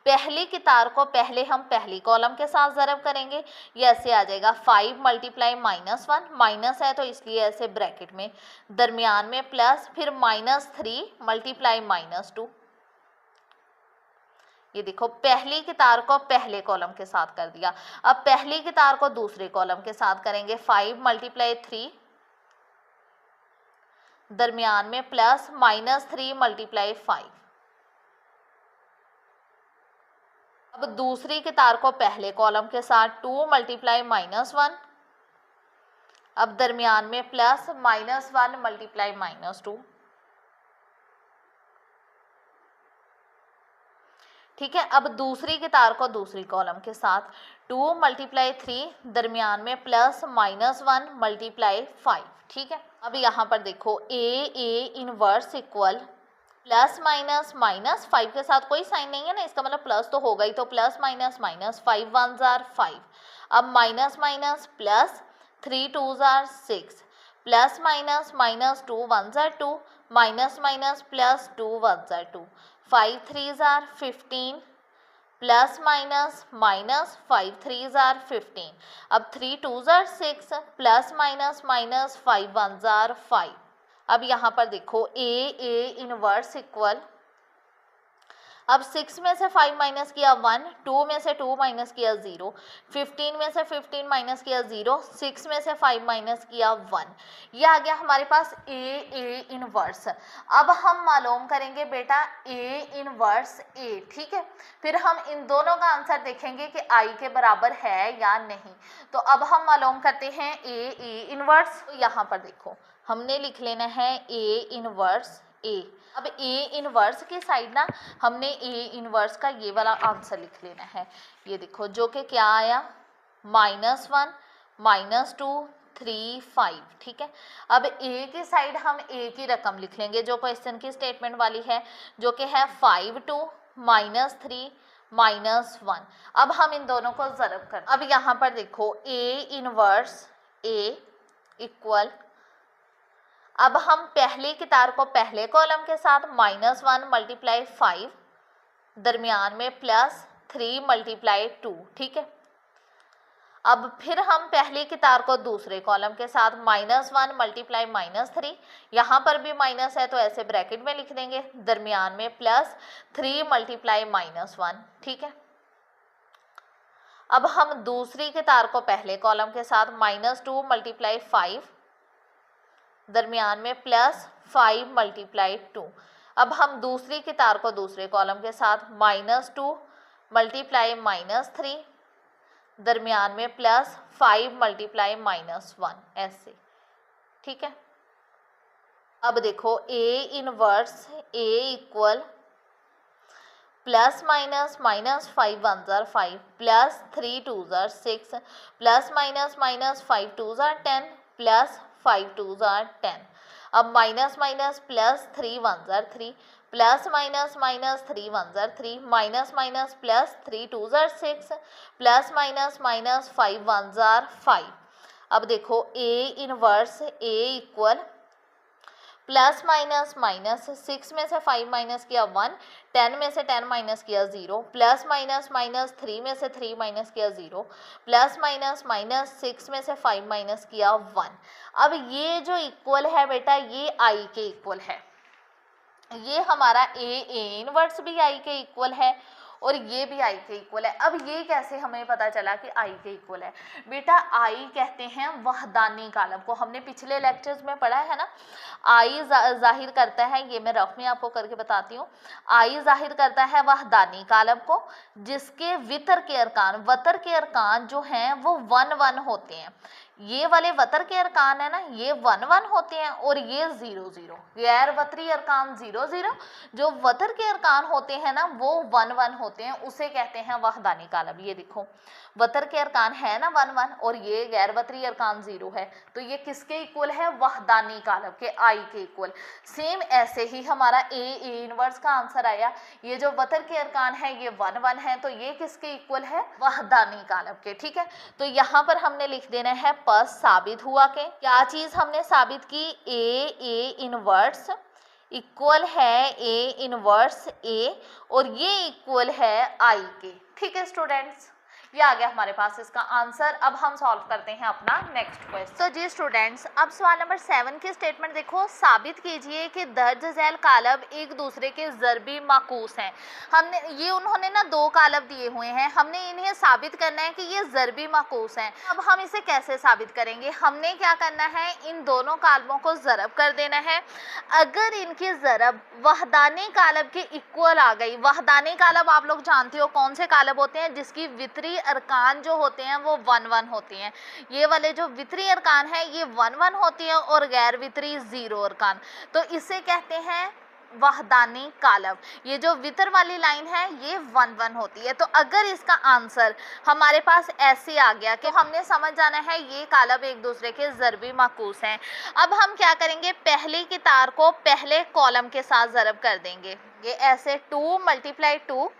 पहली कितार को पहले हम पहली कॉलम के साथ ज़रब करेंगे, ये ऐसे आ जाएगा 5 × -1, माइनस है तो इसलिए ऐसे ब्रैकेट में, दरमियान में प्लस, फिर -3 × -2। ये देखो पहली कितार को पहले कॉलम के साथ कर दिया। अब पहली कितार को दूसरे कॉलम के साथ करेंगे 5 × 3, दरमियान में प्लस -3 × 5। अब दूसरी कितार को पहले कॉलम के साथ 2 × -1, अब दरमियान में प्लस -1 × -2, ठीक है। अब दूसरी कितार को दूसरी कॉलम के साथ 2 × 3, दरमियान में प्लस -1 × 5, ठीक है। अब यहाँ पर देखो ए इनवर्स इक्वल +- 5 के साथ कोई साइन नहीं है ना, इसका मतलब प्लस तो होगा ही, तो प्लस माइनस 5 1s are 5। अब minus plus 3 2s are 6, plus -2 1s are 2, minus plus 2 1s are 2, 5 3s are 15, plus minus 5 3s are 15। अब 3 2s are 6, plus minus 5 1s are 5। अब यहाँ पर देखो ए इनवर्स इक्वल, अब 6 में से 5 माइनस किया 1, 2 में से 2 माइनस किया 0, 15 में से 15 माइनस किया 0, 6 में से 5 माइनस किया 1। यह आ गया हमारे पास ए इनवर्स। अब हम मालूम करेंगे बेटा ए इनवर्स ए, ठीक है। फिर हम इन दोनों का आंसर देखेंगे कि आई के बराबर है या नहीं। तो अब हम मालूम करते हैं ए इनवर्स। तो यहाँ पर देखो हमने लिख लेना है ए इनवर्स ए। अब ए इनवर्स की साइड ना हमने ए इनवर्स का ये वाला आंसर लिख लेना है। ये देखो जो कि क्या आया -1 -2 3 5, ठीक है। अब ए की साइड हम ए की रकम लिख लेंगे जो क्वेश्चन की स्टेटमेंट वाली है, जो कि है 5 2 -3 -1। अब हम इन दोनों को ज़रब कर, अब यहाँ पर देखो ए इनवर्स ए इक्वल, अब हम पहली की तार को पहले कॉलम के साथ -1 × 5, दरमियान में +3 × 2, ठीक है। अब फिर हम पहली की तार को दूसरे कॉलम के साथ -1 × -3, यहाँ पर भी माइनस है तो ऐसे ब्रैकेट में लिख देंगे, दरमियान में +3 × -1, ठीक है। अब हम दूसरी की तार को पहले कॉलम के साथ -2 × 5, दरमियान में +5 × 2। अब हम दूसरी की तार को दूसरे कॉलम के साथ -2 × -3, दरमियान में +5 × -1, ऐसे, ठीक है। अब देखो ए इनवर्स ए इक्वल +- -5 1 5 +3 2 6 +- -5 2 10 +5 2 10। अब माइनस माइनस +3 1 3 +- -3 1 3 -+ 3 2 6 +- -5 1 5। अब देखो ए इनवर्स ए इक्वल +- 6 में से 5 माइनस किया 1, 10 में से 10 माइनस किया 0, +- 3 में से 3 माइनस किया 0, +- 6 में से 5 माइनस किया 1। अब ये जो इक्वल है बेटा ये आई के इक्वल है, ये हमारा ए इनवर्स भी आई के इक्वल है और ये भी आई के इक्वल है। अब ये कैसे हमें पता चला कि आई के इक्वल है? बेटा आई कहते हैं वहदानी कालम को, हमने पिछले लेक्चर्स में पढ़ा है ना। आई जाहिर करता है, ये मैं रफ में आपको करके बताती हूँ, आई जाहिर करता है वहदानी कालम को जिसके वतर के अरकान जो हैं वो 1 1 होते हैं। ये वाले वतर के अरकान है ना, ये 1 1 होते हैं और ये 0 0, गैर वतरी अरकान 0 0, जो वतर के अरकान होते हैं ना वो 1 1 होते हैं, उसे कहते हैं वहदानी कालम। ये देखो वतर के अरकान है ना 1 1 और ये गैर वतरी अरकान 0 है, तो ये किसके इक्वल है? वहदानी कालम के, आई के इक्वल। सेम ऐसे ही हमारा ए इनवर्स का आंसर आया, ये जो वतर के अरकान है ये 1 1 है, तो ये किसके इक्वल है? वहदानी कालम के, ठीक है। तो यहाँ पर हमने लिख देना है पस साबित हुआ के, क्या चीज हमने साबित की? ए इनवर्स इक्वल है ए इनवर्स ए और ये इक्वल है आई के, ठीक है स्टूडेंट्स। ये आ गया हमारे पास इसका आंसर। अब हम सॉल्व करते हैं अपना नेक्स्ट क्वेश्चन। तो जी स्टूडेंट्स, अब सवाल नंबर 7 की स्टेटमेंट देखो, साबित कीजिए कि दर्ज झैल कालब एक दूसरे के ज़रबी माकूस हैं। हमने ये उन्होंने ना 2 कालब दिए हुए हैं, हमने इन्हें साबित करना है कि ये ज़रबी माकूस हैं। अब हम इसे कैसे साबित करेंगे? हमने क्या करना है, इन दोनों कालबों को ज़रब कर देना है। अगर इनकी ज़रब वहदानी कालब के इक्वल आ गई, वहदानी कालब आप लोग जानते हो कौन से कालब होते हैं? जिसकी वितरी अरकान जो होते हैं वो 1 1 होते हैं। ये वाले जो वितरी अरकान है ये 1 1 होती हैं और गैर वितरी 0 अरकान, तो इसे कहते हैं वहदानी कालब। ये जो वितर वाली लाइन है ये 1 1 होती है। तो अगर इसका आंसर हमारे पास ऐसे आ गया कि हमने समझ जाना है ये कालब एक दूसरे के ज़रबी माकूस हैं। अब हम क्या करेंगे, पहली की तार को पहले कॉलम के साथ ज़रब कर देंगे, ये ऐसे 2 × 2,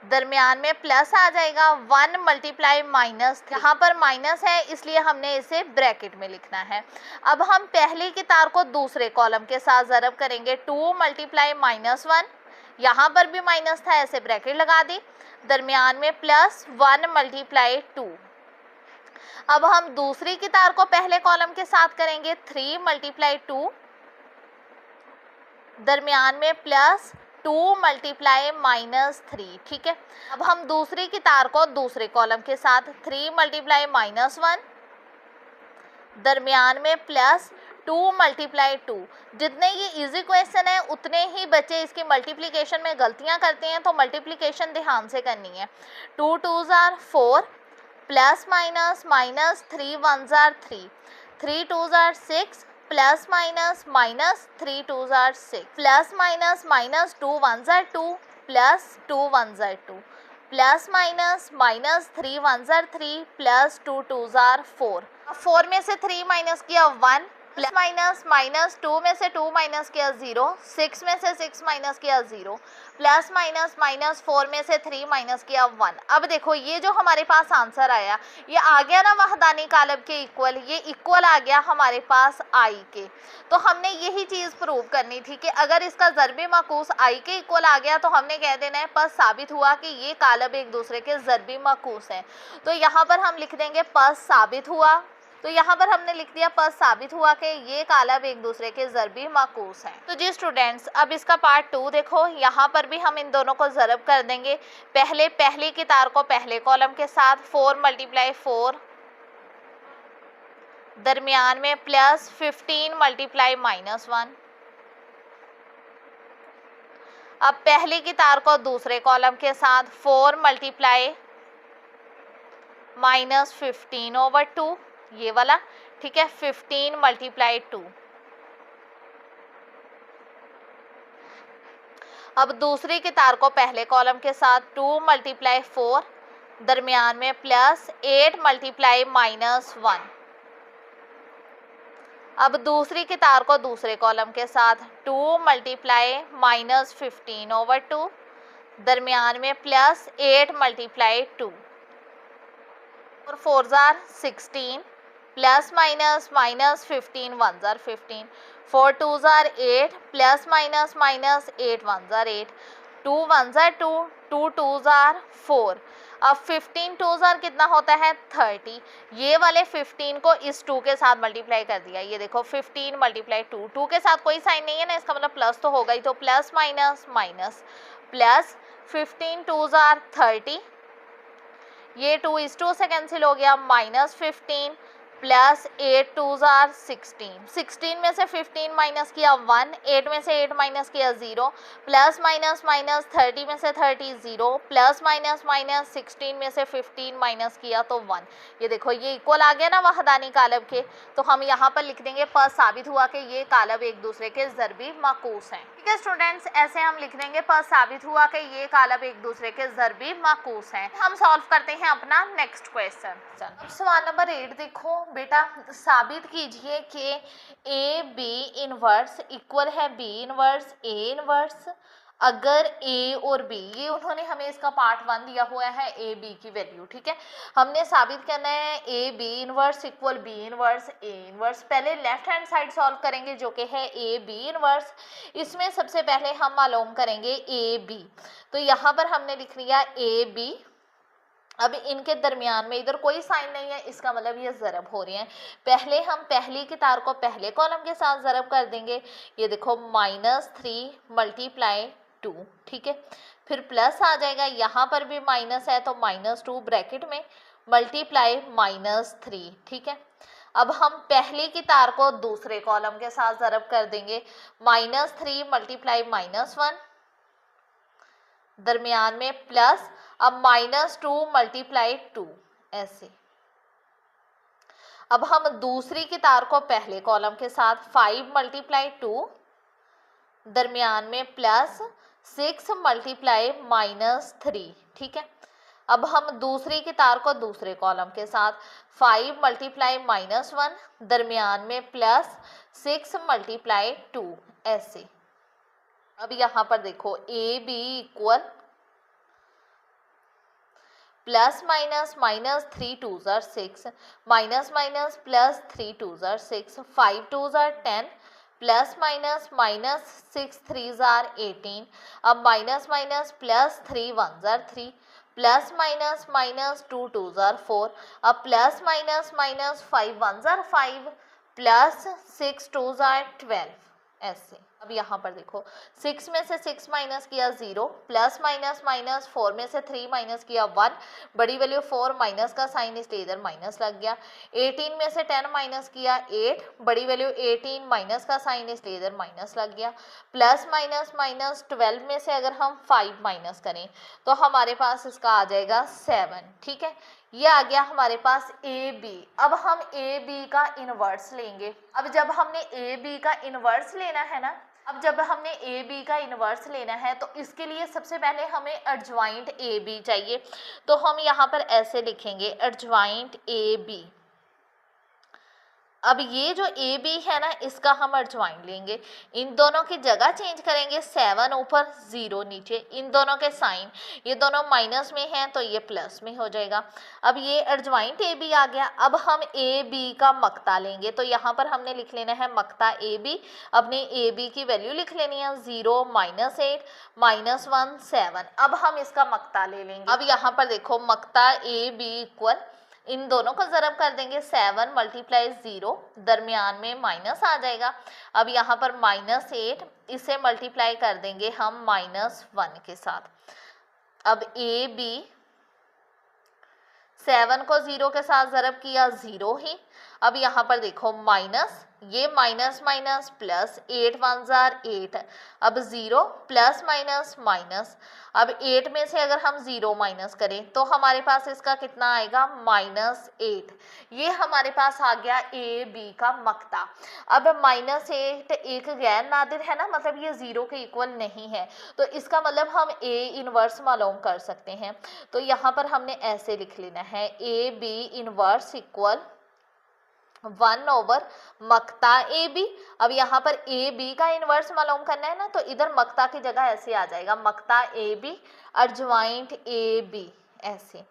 दरमियान में प्लस आ जाएगा 1 × माइनस, यहाँ पर माइनस है इसलिए हमने इसे ब्रैकेट में लिखना है। अब हम पहली की तार को दूसरे कॉलम के साथ ज़रब करेंगे, 2 × -1, यहाँ पर भी माइनस था ऐसे ब्रैकेट लगा दी, दरमियान में +1 × 2। अब हम दूसरी की तार को पहले कॉलम के साथ करेंगे, 3 × 2, दरमियान में +2 × -3, ठीक है। अब हम दूसरी की तार को दूसरे कॉलम के साथ 3 × -1, दरमियान में +2 × 2। जितने ये इजी क्वेश्चन है उतने ही बच्चे इसकी मल्टीप्लिकेशन में गलतियां करते हैं, तो मल्टीप्लिकेशन ध्यान से करनी है। 2 2 4 +- -3 1 3, 3 2 6 +- -3 2 6, +- -2 1 2 +2 1 2, प्लस माइनस माइनस 3 1 जार 3 प्लस 2 2 जार 4। 4 में से 3 माइनस किया 1, प्लस माइनस माइनस 2 में से 2 माइनस किया 0, 6 में से 6 माइनस किया 0, प्लस माइनस माइनस 4 में से 3 माइनस किया 1। अब देखो ये जो हमारे पास आंसर आया ये आ गया ना वहदानी कालब के इक्वल, ये इक्वल आ गया हमारे पास आई के। तो हमने यही चीज़ प्रूव करनी थी कि अगर इसका ज़रबी माकूस आई के इक्वल आ गया तो हमने कह देना है पस साबित हुआ कि ये कालब एक दूसरे के ज़रबी माकूस हैं। तो यहाँ पर हम लिख देंगे पस साबित हुआ, तो यहाँ पर हमने लिख दिया पस साबित हुआ कि ये कालब एक दूसरे के ज़रबी माकूस हैं। तो जी स्टूडेंट्स अब इसका पार्ट 2 देखो, यहाँ पर भी हम इन दोनों को ज़रब कर देंगे। पहले पहली की तार को पहले कॉलम के साथ 4 × 4, दरमियान में प्लस 15 × -1। अब पहली की तार को दूसरे कॉलम के साथ 4 × -15/2, ये वाला ठीक है, 15 × 2। अब दूसरी की तार को पहले कॉलम के साथ 2 × 4, दरमियान में प्लस 8 × -1। अब दूसरी की तार को दूसरे कॉलम के साथ 2 × -15/2, दरमियान में प्लस 8 × 2। और 4 jar 16, plus minus minus 15 1 jar 15, 4 2 jar 8, plus minus minus 8 1 jar 8, 2 1 jar 2, 2 2 जार 4। अब 15 2 जार कितना होता है 30, ये वाले 15 को इस 2 के साथ मल्टीप्लाई कर दिया। ये देखो 15 × 2, 2 के साथ कोई साइन नहीं है ना, इसका मतलब प्लस तो होगा ही, तो plus minus minus plus 15 2 jar 30, ये 2 इस 2 से कैंसिल हो गया, -15 प्लस 8 2 जार 16, 16 में से 15 माइनस किया 1, 8 में से 8 माइनस किया 0, प्लस माइनस माइनस 30 में से 30 0, प्लस माइनस माइनस 16 में से 15 माइनस किया तो 1। ये देखो ये इक्वल आ गया ना वहदानी कालब के। तो हम यहाँ पर लिख देंगे पस साबित हुआ कि ये कालब एक दूसरे के ज़रबी माकूस हैं। ठीक है स्टूडेंट्स, ऐसे हम लिख देंगे पस साबित हुआ कि ये कालब एक दूसरे के ज़रबी माकूस हैं। हम सॉल्व करते हैं अपना नेक्स्ट क्वेश्चन। अब सवाल नंबर 8 देखो बेटा, साबित कीजिए कि ए बी इनवर्स इक्वल है बी इनवर्स ए इनवर्स अगर ए और बी, ये उन्होंने हमें इसका पार्ट 1 दिया हुआ है ए बी की वैल्यू। ठीक है, हमने साबित करना है A B inverse equal B inverse A inverse. पहले लेफ्ट हैंड साइड सॉल्व करेंगे जो कि है ए बी इनवर्स। इसमें सबसे पहले हम मालूम करेंगे ए बी, तो यहाँ पर हमने लिख लिया ए बी। अब इनके दरमियान में इधर कोई साइन नहीं है, इसका मतलब ये ज़रब हो रहे हैं। पहले हम पहली की तार को पहले कॉलम के साथ ज़रब कर देंगे। ये देखो -3 × 2, ठीक है, फिर प्लस आ जाएगा, यहाँ पर भी माइनस है तो -2 ब्रैकेट में मल्टीप्लाई -3। ठीक है, अब हम पहली की तार को दूसरे कॉलम के साथ ज़रब कर देंगे। -3 × -1, दरमियान में प्लस, अब -2 × 2 ऐसे। अब हम दूसरी की तार को पहले कॉलम के साथ 5 × 2, दरमियान में प्लस 6 × -3। ठीक है, अब हम दूसरी की तार को दूसरे कॉलम के साथ 5 × -1, दरमियान में प्लस 6 × 2 ऐसे। अब यहाँ पर देखो A B equal plus minus -3 2 जार 6, माइनस माइनस प्लस 3 2 जार 6, 5 2 जार 10, प्लस माइनस -6 3 जार 18, अब माइनस माइनस प्लस 3 1 जार 3, प्लस माइनस 2 2 जार 4, अब प्लस माइनस 5 1 जार 5, प्लस 6 2 जार 12 ऐसे। अब यहाँ पर देखो 6 में से 6 माइनस किया 0, प्लस माइनस माइनस 4 में से 3 माइनस किया 1, बड़ी वैल्यू 4, माइनस का साइन इसलिए इधर माइनस लग गया। 18 में से 10 माइनस किया 8, बड़ी वैल्यू 18, माइनस का साइन इसलिए इधर माइनस लग गया। प्लस माइनस माइनस 12 में से अगर हम 5 माइनस करें तो हमारे पास इसका आ जाएगा 7। ठीक है, ये आ गया हमारे पास ए बी। अब हम ए बी का इनवर्स लेंगे। अब जब हमने ए बी का इनवर्स लेना है ना, अब जब हमने ए बी का इन्वर्स लेना है तो इसके लिए सबसे पहले हमें एडजॉइंट ए बी चाहिए। तो हम यहाँ पर ऐसे लिखेंगे एडजॉइंट ए बी। अब ये जो ए बी है ना, इसका हम एडजॉइंट लेंगे, इन दोनों की जगह चेंज करेंगे, 7 ऊपर 0 नीचे, इन दोनों के साइन, ये दोनों माइनस में हैं तो ये प्लस में हो जाएगा। अब ये एडजॉइंट ए बी आ गया। अब हम ए बी का मक्ता लेंगे, तो यहाँ पर हमने लिख लेना है मक्ता ए बी। अपने ए बी की वैल्यू लिख लेनी है 0 -8 -1 7। अब हम इसका मक्ता ले लेंगे। अब यहाँ पर देखो मक्ता ए बी इक्वल, इन दोनों को ज़रब कर देंगे, 7 × 0, दरमियान में माइनस आ जाएगा। अब यहाँ पर -8, इसे मल्टीप्लाई कर देंगे हम -1 के साथ। अब ए बी, 7 को 0 के साथ ज़रब किया 0 ही। अब यहाँ पर देखो माइनस, ये माइनस माइनस प्लस, 8 1 जार 8, अब 0 प्लस माइनस माइनस। अब 8 में से अगर हम 0 माइनस करें तो हमारे पास इसका कितना आएगा, -8। ये हमारे पास आ गया ए बी का मक्ता। अब -8 एक गैर नादिर है ना, मतलब ये 0 के इक्वल नहीं है, तो इसका मतलब हम ए इनवर्स मालूम कर सकते हैं। तो यहाँ पर हमने ऐसे लिख लेना है ए बी इनवर्स इक्वल 1/, मक्ता ए बी। अब यहाँ पर ए बी का इन्वर्स मालूम करना है ना, तो इधर मक्ता की जगह ऐसे आ जाएगा, मक्ता A B adjoint A B ऐसे।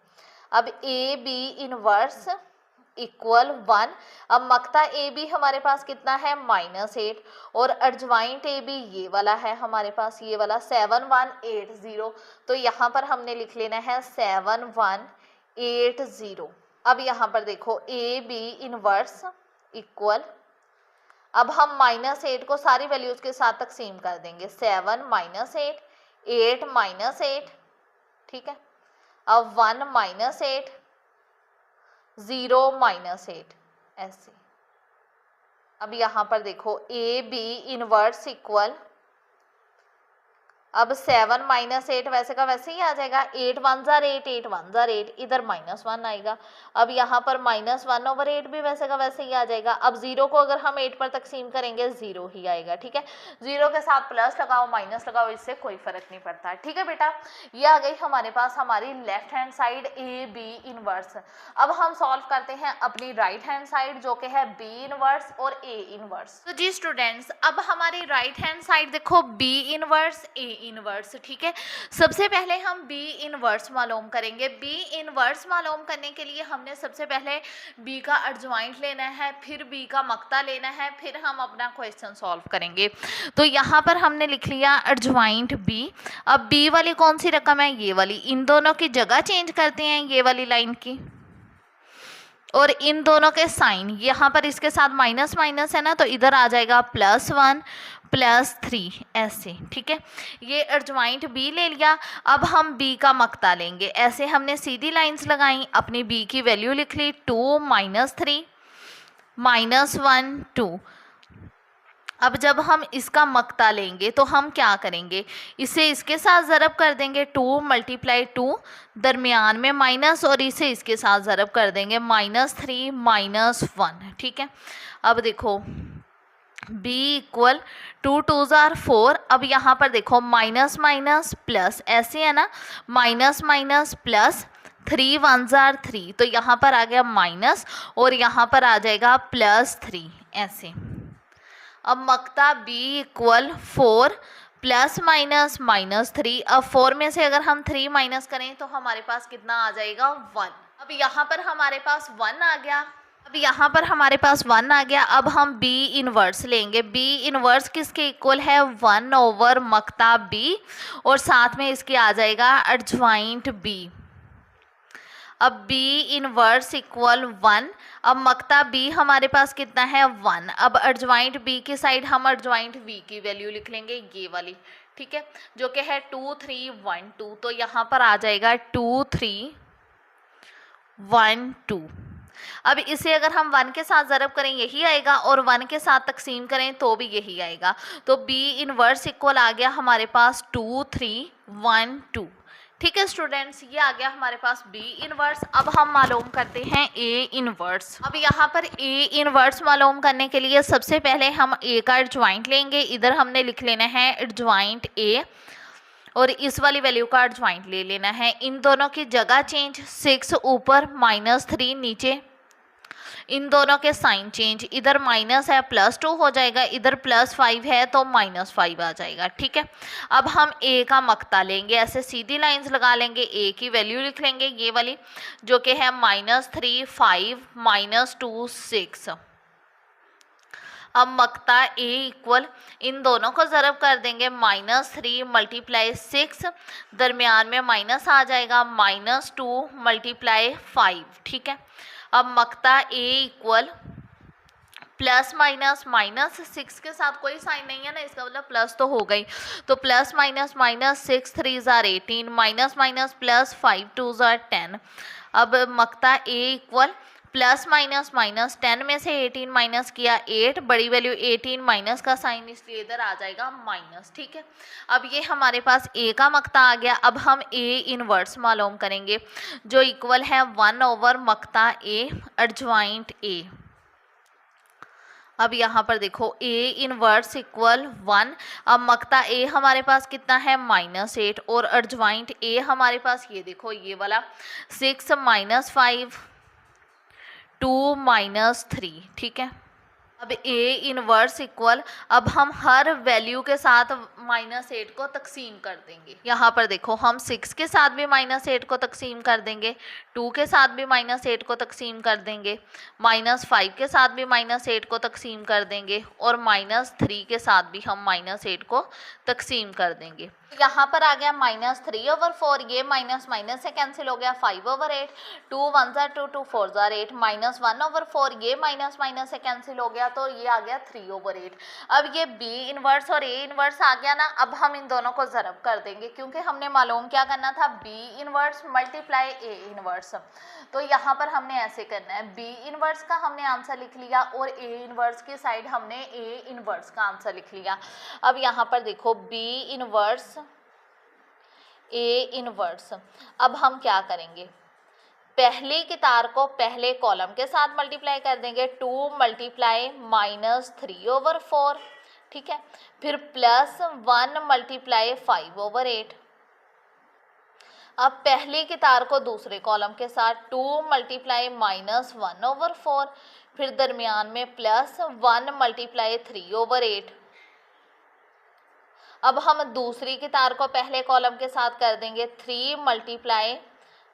अब ए बी इन्वर्स इक्वल 1। अब मक्ता ए बी हमारे पास कितना है, -8, और एडजॉइंट ए बी ये वाला है हमारे पास, ये वाला 7180। तो यहाँ पर हमने लिख लेना है 7180। अब यहाँ पर देखो ए बी इनवर्स इक्वल, अब हम -8 को सारी वैल्यूज के साथ तकसीम कर देंगे, 7 -8, 8 -8, ठीक है। अब 1 -8, 0 -8 ऐसे। अब यहाँ पर देखो ए बी इनवर्स इक्वल, अब 7 -8 वैसे का वैसे ही आ जाएगा, 8 1 जार 8, 8 1 जार 8, इधर -1 आएगा। अब यहाँ पर -1/8 भी वैसे का वैसे ही आ जाएगा। अब 0 को अगर हम 8 पर तकसीम करेंगे 0 ही आएगा, ठीक है। 0 के साथ प्लस लगाओ माइनस लगाओ, इससे कोई फर्क नहीं पड़ता, ठीक है बेटा। ये आ गई हमारे पास हमारी left hand side A B inverse. अब हम सॉल्व करते हैं अपनी राइट हैंड साइड, जो कि है बी इनवर्स और ए इनवर्स। तो जी स्टूडेंट्स, अब हमारी राइट हैंड साइड देखो बी इनवर्स ए इनवर्स, ठीक है। सबसे पहले हम बी इनवर्स मालूम करेंगे। बी इनवर्स मालूम करने के लिए हमने सबसे पहले बी का एडजॉइंट लेना है, फिर बी का मक्ता लेना है, फिर हम अपना क्वेश्चन सॉल्व करेंगे। तो यहाँ पर हमने लिख लिया एडजॉइंट बी। अब बी वाली कौन सी रकम है, ये वाली, इन दोनों की जगह चेंज करते हैं, ये वाली लाइन की, और इन दोनों के साइन, यहाँ पर इसके साथ माइनस माइनस है ना, तो इधर आ जाएगा +1 +3 ऐसे, ठीक है। ये एडजॉइंट बी ले लिया। अब हम बी का मक्ता लेंगे, ऐसे हमने सीधी लाइंस लगाई, अपनी बी की वैल्यू लिख ली, 2 -3 -1 2। अब जब हम इसका मक्ता लेंगे तो हम क्या करेंगे, इसे इसके साथ ज़रब कर देंगे, 2 × 2, दरमियान में माइनस, और इसे इसके साथ ज़रब कर देंगे, -3 -1, ठीक है। अब देखो b इक्वल 2 2 जार 4। अब यहाँ पर देखो माइनस माइनस प्लस, ऐसे है ना, माइनस माइनस प्लस, 3 1 जार 3, तो यहाँ पर आ गया माइनस, और यहाँ पर आ जाएगा +3 ऐसे। अब मक्ता b इक्वल 4 ± -3। अब 4 में से अगर हम 3 माइनस करें तो हमारे पास कितना आ जाएगा, 1। अब यहाँ पर हमारे पास 1 आ गया। अब हम b इनवर्स लेंगे। b इनवर्स किसके इक्वल है, 1/, मक्ता b, और साथ में इसके आ जाएगा एडजॉइंट b। अब b इनवर्स इक्वल 1। अब मक्ता b हमारे पास कितना है, 1। अब एडजॉइंट b की साइड हम एडजॉइंट v की वैल्यू लिख लेंगे, ये वाली, ठीक है, जो कि है 2 3 1 2। तो यहाँ पर आ जाएगा 2 3 1 2। अब इसे अगर हम 1 के साथ ज़रब करें यही आएगा, और 1 के साथ तकसीम करें तो भी यही आएगा। तो b इनवर्स इक्वल आ गया हमारे पास 2 3 1 2, ठीक है स्टूडेंट्स, ये आ गया हमारे पास बी इनवर्स। अब हम मालूम करते हैं ए इनवर्स। अब यहाँ पर ए इनवर्स मालूम करने के लिए सबसे पहले हम ए का एडजॉइंट लेंगे। इधर हमने लिख लेना है एडजॉइंट ए और इस वाली वैल्यू का एडजॉइंट ले लेना है। इन दोनों की जगह चेंज, 6 ऊपर -3 नीचे, इन दोनों के साइन चेंज, इधर माइनस है +2 हो जाएगा, इधर +5 है तो -5 आ जाएगा। ठीक है, अब हम ए का मक्ता लेंगे, ऐसे सीधी लाइंस लगा लेंगे, ए की वैल्यू लिख लेंगे ये वाली जो कि है -3 5 -2 6। अब मक्ता ए इक्वल इन दोनों को ज़रब कर देंगे, -3 × 6, दरमियान में माइनस आ जाएगा, -2 × 5। ठीक है, अब मक्ता ए इक्वल +- 6 के साथ कोई साइन नहीं है ना, इसका मतलब प्लस तो हो गई, तो +- 6 3 ज़ार 18, -+ 5 2 ज़ार 10। अब मक्ता ए इक्वल +- 10 में से 18 माइनस किया 8, बड़ी वैल्यू 18 माइनस का साइन इसलिए इधर आ जाएगा माइनस। ठीक है, अब ये हमारे पास ए का मक्ता आ गया। अब हम ए इनवर्स मालूम करेंगे जो इक्वल है 1/, मक्ता ए एडजॉइंट ए। अब यहाँ पर देखो ए इनवर्स इक्वल 1। अब मक्ता ए हमारे पास कितना है -8 और एडजॉइंट ए हमारे पास ये देखो ये वाला 6 - 5 2 - 3। ठीक है, अब ए इनवर्स इक्वल, अब हम हर वैल्यू के साथ -8 को तकसीम कर देंगे। यहाँ पर देखो हम 6 के साथ भी -8 को तकसीम कर देंगे, 2 के साथ भी -8 को तकसीम कर देंगे, -5 के साथ भी -8 को तकसीम कर देंगे और -3 के साथ भी हम -8 को तकसीम कर देंगे। यहाँ पर आ गया -3/4, ये माइनस माइनस से कैंसिल हो गया, 5/8, 2 1 ज़ार 2 2 4 ज़ार 8, -1/4, ये माइनस माइनस से कैंसिल हो गया तो ये आ गया 3/8। अब ये बी इनवर्स और ए इनवर्स आ गया ना, अब हम इन दोनों को ज़रब कर देंगे क्योंकि हमने मालूम क्या करना था, B inverse multiply A inverse. तो यहाँ पर हमने ऐसे करना है, बी इनवर्स का हमने आंसर लिख लिया और ए इनवर्स की साइड हमने ए इनवर्स का आंसर लिख लिया। अब यहाँ पर देखो बी इनवर्स ए इनवर्स, अब हम क्या करेंगे, पहली की तार को पहले कॉलम के साथ मल्टीप्लाई कर देंगे, 2 × -3/4। ठीक है, फिर +1 × 5/8। अब पहली की तार को दूसरे कॉलम के साथ 2 × -1/4, फिर दरमियान में +1 × 3/8। अब हम दूसरी की तार को पहले कॉलम के साथ कर देंगे 3 ×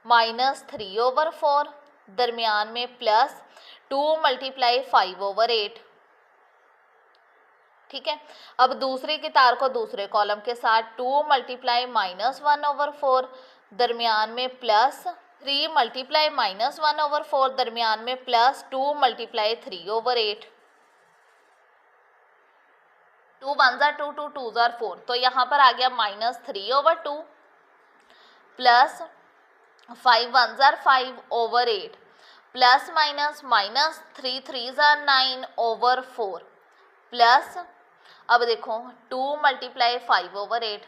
-3/4, दरमियान में +2 × 5/8। ठीक है, अब दूसरी की तार को दूसरे कॉलम के साथ 2 × -1/4, दरमियान में +3 × -1/4, दरमियान में +2 × 3/8। 2 1 ज़ार 2 2 2 ज़ार 4, तो यहाँ पर आ गया -3/2 प्लस 5 1 ज़ार 5/8 प्लस माइनस -3 3 ज़ार 9/4 प्लस, अब देखो 2 × 5/8,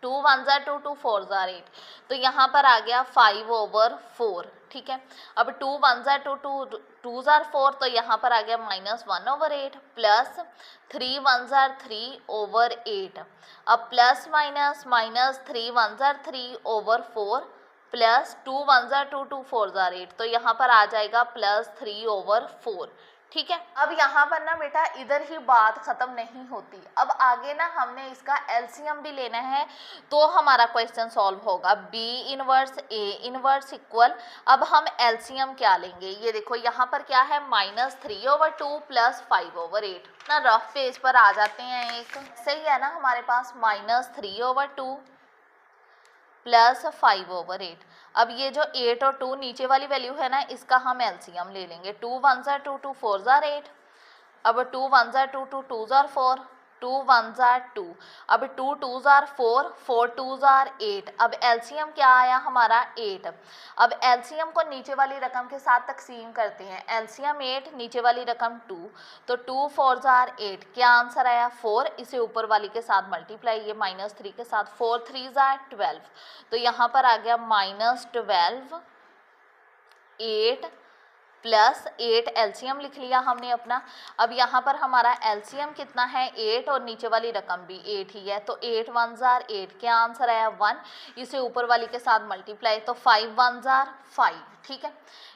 2 1 ज़ार 2 2 4 ज़ार 8, तो यहाँ पर आ गया 5/4। ठीक है, अब 2 1 ज़ार 2 2 2 ज़ार 4, तो यहाँ पर आ गया -1/8 प्लस 3 1 ज़ार 3/8, अब प्लस माइनस 3 1 ज़ार 3/4 प्लस 2 1 ज़ार 2 2 4 ज़ार 8, तो यहाँ पर आ जाएगा +3/4। ठीक है, अब यहाँ पर ना बेटा इधर ही बात ख़त्म नहीं होती, अब आगे ना हमने इसका एलसीएम भी लेना है तो हमारा क्वेश्चन सॉल्व होगा। B inverse A inverse equal, अब हम एलसीएम क्या लेंगे, ये देखो यहाँ पर क्या है -3/2 प्लस 5/8 ना, रफ पेज पर आ जाते हैं, एक सही है ना हमारे पास -3/2 प्लस 5/8। अब ये जो 8 और 2 नीचे वाली वैल्यू है ना, इसका हम एलसीएम ले लेंगे, 2 1 ज़ार 2 2 4 ज़ार 8, अब 2 1 ज़ार 2 2 2 ज़ार 4 2 1s are 2, अब 2 2s are 4, 4 2s are 8। अब एलसीएम क्या आया हमारा 8। अब एलसीएम को नीचे वाली रकम के साथ तकसीम करते हैं, एलसीएम 8, नीचे वाली रकम 2, तो 2 4s are 8, क्या आंसर आया 4। इसे ऊपर वाली के साथ मल्टीप्लाई, ये -3 के साथ, 4 3s are 12, तो यहाँ पर आ गया -12, 8 प्लस 8 एलसीएम लिख लिया हमने अपना। अब यहाँ पर हमारा एलसीएम कितना है 8 और नीचे वाली रकम भी 8 ही है, तो 8 1s are 8, क्या आंसर आया 1। इसे ऊपर वाली के साथ मल्टीप्लाई, तो 5 1s are 5, ठीक है।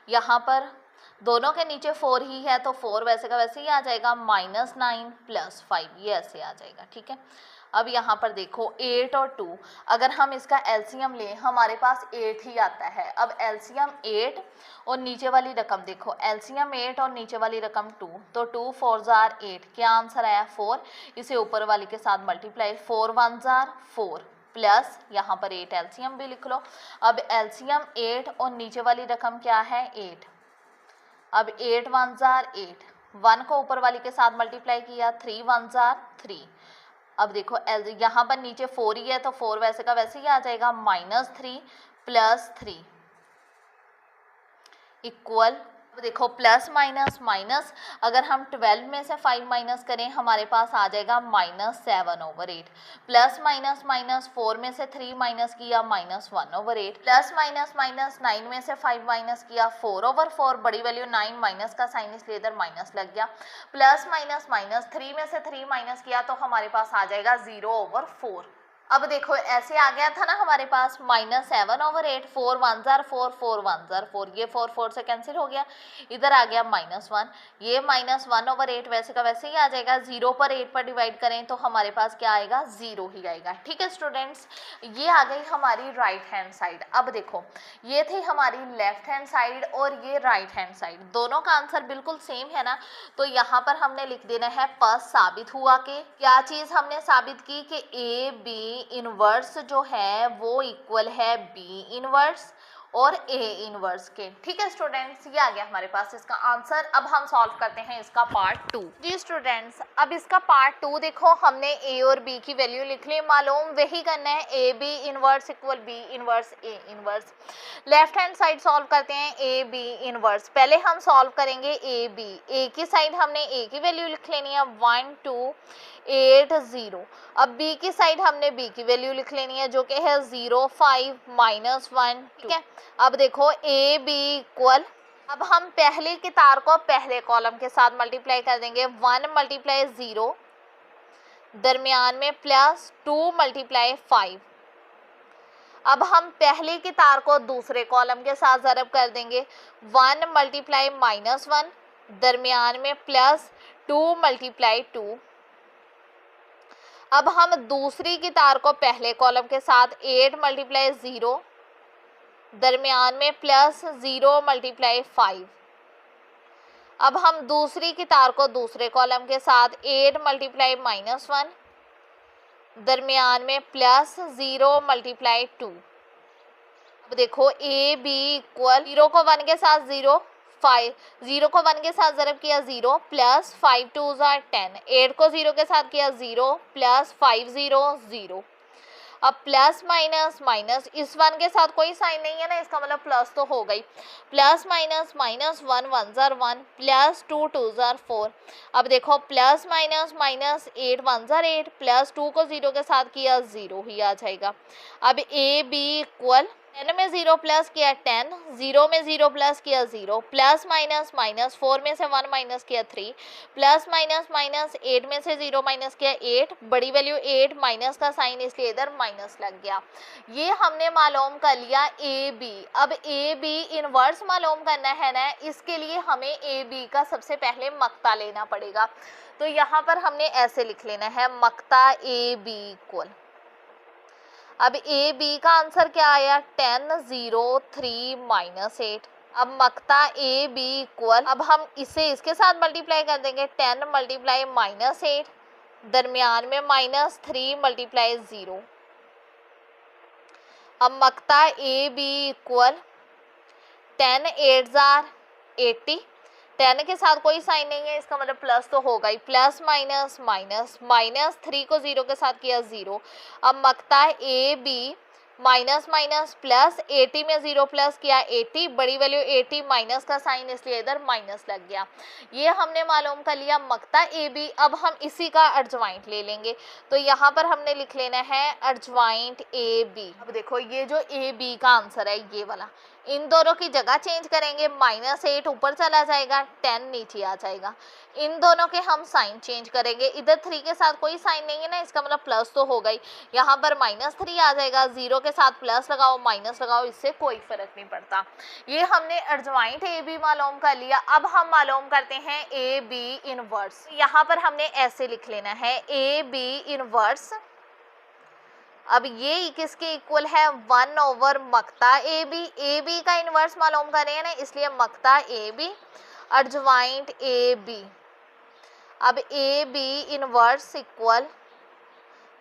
यहाँ पर दोनों के नीचे 4 ही है, तो 4 वैसे का वैसे ही आ जाएगा, -9 + 5, ये ऐसे आ जाएगा, ठीक है। अब यहाँ पर देखो 8 और 2, अगर हम इसका एलसीएम लें हमारे पास 8 ही आता है। अब एलसीएम 8 और नीचे वाली रकम देखो, एलसीएम 8 और नीचे वाली रकम 2, तो 2 4s are 8, क्या आंसर आया 4। इसे ऊपर वाली के साथ मल्टीप्लाई, 4 1s are 4 प्लस यहाँ पर 8 एलसीएम भी लिख लो। अब एलसीएम 8 और नीचे वाली रकम क्या है 8, अब 8 1s are 8, 1 को ऊपर वाली के साथ मल्टीप्लाई किया, 3 1s are 3। अब देखो यहाँ पर नीचे 4 ही है, तो 4 वैसे का वैसे ही आ जाएगा, -3 + 3 इक्वल, देखो प्लस माइनस माइनस, अगर हम 12 में से 5 माइनस करें हमारे पास आ जाएगा -7/8, प्लस माइनस माइनस 4 में से 3 माइनस किया -1/8, प्लस माइनस माइनस 9 में से 5 माइनस किया 4/4, बड़ी वैल्यू 9, माइनस का साइन इसलिए इधर माइनस लग गया, प्लस माइनस माइनस 3 में से 3 माइनस किया तो हमारे पास आ जाएगा 0/4। अब देखो ऐसे आ गया था ना हमारे पास -7/8, 4 1s are 4, 4 1s are 4, ये 4 4 से कैंसिल हो गया, इधर आ गया -1, ये -1/8 वैसे का वैसे ही आ जाएगा, 0 पर 8 पर डिवाइड करें तो हमारे पास क्या आएगा 0 ही आएगा, ठीक है स्टूडेंट्स। ये आ गई हमारी राइट हैंड साइड। अब देखो ये थी हमारी लेफ्ट हैंड साइड और ये राइट हैंड साइड, दोनों का आंसर बिल्कुल सेम है ना, तो यहाँ पर हमने लिख देना है पस साबित हुआ कि, क्या चीज़ हमने साबित की कि ए बी इनवर्स जो है वो इक्वल है बी इनवर्स और ए इनवर्स के, ठीक है स्टूडेंट्स। ये आ गया हमारे पास इसका आंसर। अब हम सॉल्व करते हैं इसका पार्ट 2। जी स्टूडेंट्स, अब इसका पार्ट 2 देखो, हमने ए और बी की वैल्यू लिख ली, मालूम वही करना है, A B inverse equal B inverse A inverse. Left hand side solve करते हैं ए बी इनवर्स, पहले हम सॉल्व करेंगे ए बी, ए की साइड हमने ए की वैल्यू लिख लेनी है 1 2 8 0, अब बी की साइड हमने बी की वैल्यू लिख लेनी है जो कि है 0 5 -1, ठीक है। अब देखो ए बी इक्वल, अब हम पहले की तार को पहले कॉलम के साथ मल्टीप्लाई कर देंगे, 1 × 0, दरमियान में +2 × 5। अब हम पहले की तार को दूसरे कॉलम के साथ ज़रब कर देंगे, 1 × -1, दरमियान में +2 × 2। अब हम दूसरी की तार को पहले कॉलम के साथ 8 × 0, दरमियान में +0 × 5। अब हम दूसरी की तार को दूसरे कॉलम के साथ 8 × -1, दरमियान में +0 × 2। अब देखो ए बी इक्वल, 0 को 1 के साथ 0, 5 0 को 1 के साथ ज़रब किया 0, +5 2s are 10, 8 को 0 के साथ किया 0, +5 0 0। अब प्लस माइनस माइनस, इस 1 के साथ कोई साइन नहीं है ना, इसका मतलब प्लस तो हो गई, plus minus minus 1 1s are 1, +2 2s are 4। अब देखो plus minus minus 8 1s are 8, +2 को 0 के साथ किया 0 ही आ जाएगा। अब ए बी इक्वल, 10 में 0 प्लस किया 10, 0 में 0 प्लस किया 0, प्लस माइनस माइनस 4 में से 1 माइनस किया 3, प्लस माइनस माइनस 8 में से 0 माइनस किया 8, बड़ी वैल्यू 8, माइनस का साइन इसलिए इधर माइनस लग गया। ये हमने मालूम कर लिया ए बी। अब ए बी इनवर्स मालूम करना है ना, इसके लिए हमें ए बी का सबसे पहले मक्ता लेना पड़ेगा, तो यहाँ पर हमने ऐसे लिख लेना है, मक्ता ए बी इक्वल, अब ए बी का आंसर क्या आया 10 0 3 -8। अब मक्ता ए बी इक्वल, अब हम इसे इसके साथ मल्टीप्लाई कर देंगे, 10 × -8, दरमियान में -3 × 0। अब मक्ता A B equal, 10 8s are 80, 10 के साथ कोई साइन नहीं है, इसका मतलब प्लस तो होगा ही, प्लस माइनस माइनस, माइनस 3 को 0 के साथ किया 0। अब मकता A B minus minus plus, 80 में 0 प्लस किया 80, बड़ी वैल्यू 80, माइनस का साइन इसलिए इधर माइनस लग गया। ये हमने मालूम कर लिया मकता ए बी। अब हम इसी का अर्जवाइंट ले लेंगे, तो यहाँ पर हमने लिख लेना है अर्जवाइंट ए बी। अब देखो ये जो ए बी का आंसर है ये वाला, इन दोनों की जगह चेंज करेंगे, -8 ऊपर चला जाएगा, 10 नीचे आ जाएगा। इन दोनों के हम साइन चेंज करेंगे, इधर 3 के साथ कोई साइन नहीं है ना, इसका मतलब प्लस तो हो गई, यहाँ पर -3 आ जाएगा, 0 के साथ प्लस लगाओ माइनस लगाओ, इससे कोई फर्क नहीं पड़ता। ये हमने अर्जवाइंट ए बी मालूम कर लिया। अब हम मालूम करते हैं ए बी इनवर्स। यहाँ पर हमने ऐसे लिख लेना है ए बी इनवर्स। अब ये किसके इक्वल है, 1 ओवर मकता ए बी का इन्वर्स मालूम कर रहे हैं ना, इसलिए मकता ए बी अर्जवाइंट ए बी। अब A B inverse equal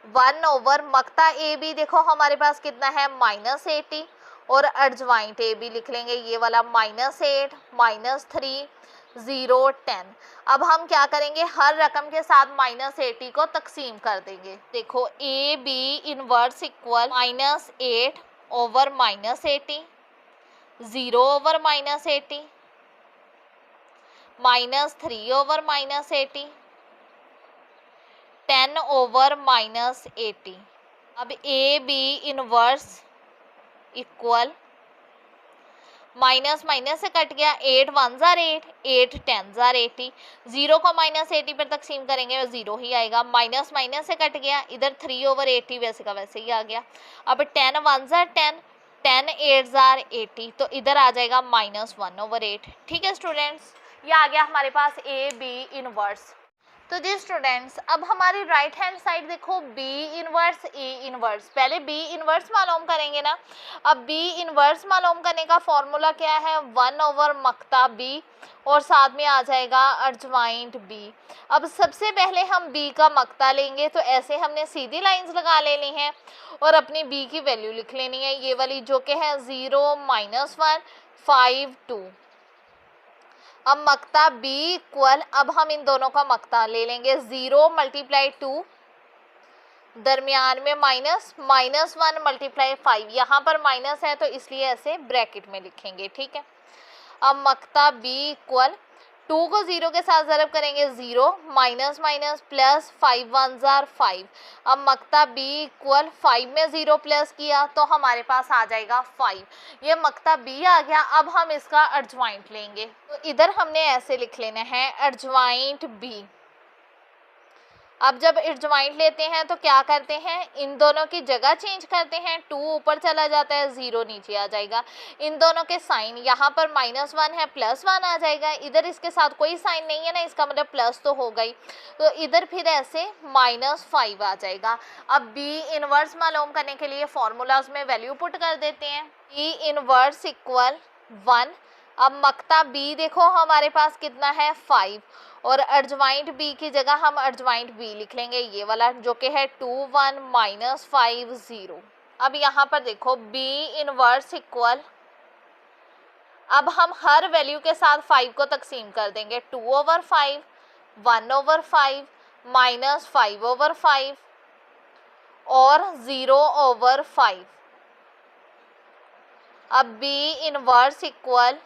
1 over मकता ए बी, देखो हमारे पास कितना है -80, और अर्जवाइंट ए बी लिख लेंगे ये वाला -8 -3 0 10। अब हम क्या करेंगे, हर रकम के साथ -80 को तकसीम कर देंगे। देखो A B inverse equal -8 over -80, 0 over -80, -3 over -80, 10 over -80। अब A B inverse equal minus minus से कट गया, 8 1 जार 8, 8 10 जार 80, 0 को -80 पर तकसीम करेंगे 0 ही आएगा, माइनस माइनस से कट गया, इधर 3 ओवर 80 वैसे का वैसे ही आ गया। अब 10 1 जार 10, 10 8 जार 80, तो इधर आ जाएगा -1 ओवर 8। ठीक है स्टूडेंट्स, ये आ गया हमारे पास ए बी इनवर्स। तो जी स्टूडेंट्स, अब हमारी राइट हैंड साइड देखो बी इनवर्स ए इनवर्स। पहले बी इनवर्स मालूम करेंगे ना। अब बी इनवर्स मालूम करने का फॉर्मूला क्या है, 1 ओवर मकता बी, और साथ में आ जाएगा अर्जवाइंट बी। अब सबसे पहले हम बी का मकता लेंगे, तो ऐसे हमने सीधी लाइंस लगा लेनी है और अपनी बी की वैल्यू लिख लेनी है, ये वाली जो कि है 0 -1 5 2। अब मकता b इक्वल, अब हम इन दोनों का मकता ले लेंगे, 0 × 2, दरमियान में माइनस, -1 × 5, यहाँ पर माइनस है तो इसलिए ऐसे ब्रैकेट में लिखेंगे। ठीक है। अब मकता b इक्वल 2 को 0 के साथ ज़रब करेंगे 0, माइनस माइनस प्लस, 5 1 जार 5। अब मकता b इक्वल 5 में 0 प्लस किया तो हमारे पास आ जाएगा 5। ये मकता b आ गया। अब हम इसका अर्जवाइंट लेंगे, तो इधर हमने ऐसे लिख लेना है अर्जवाइंट b। अब जब अर्जवाइंट लेते हैं तो क्या करते हैं, इन दोनों की जगह चेंज करते हैं, 2 ऊपर चला जाता है, 0 नीचे आ जाएगा। इन दोनों के साइन, यहाँ पर -1 है, +1 आ जाएगा, इधर इसके साथ कोई साइन नहीं है ना, इसका मतलब प्लस तो हो गई, तो इधर फिर ऐसे -5 आ जाएगा। अब बी इनवर्स मालूम करने के लिए फॉर्मूलाज में वैल्यू पुट कर देते हैं, बी इनवर्स इक्वल 1। अब मकता बी देखो हमारे पास कितना है 5, और अर्जवाइंट बी की जगह हम अर्जवाइंट बी लिख लेंगे, ये वाला जो कि है 2 1 -5 0। अब यहाँ पर देखो बी इनवर्स इक्वल, अब हम हर वैल्यू के साथ 5 को तकसीम कर देंगे, 2 ओवर 5, 1 ओवर 5, -5 ओवर 5 और 0 ओवर 5। अब बी इनवर्स इक्वल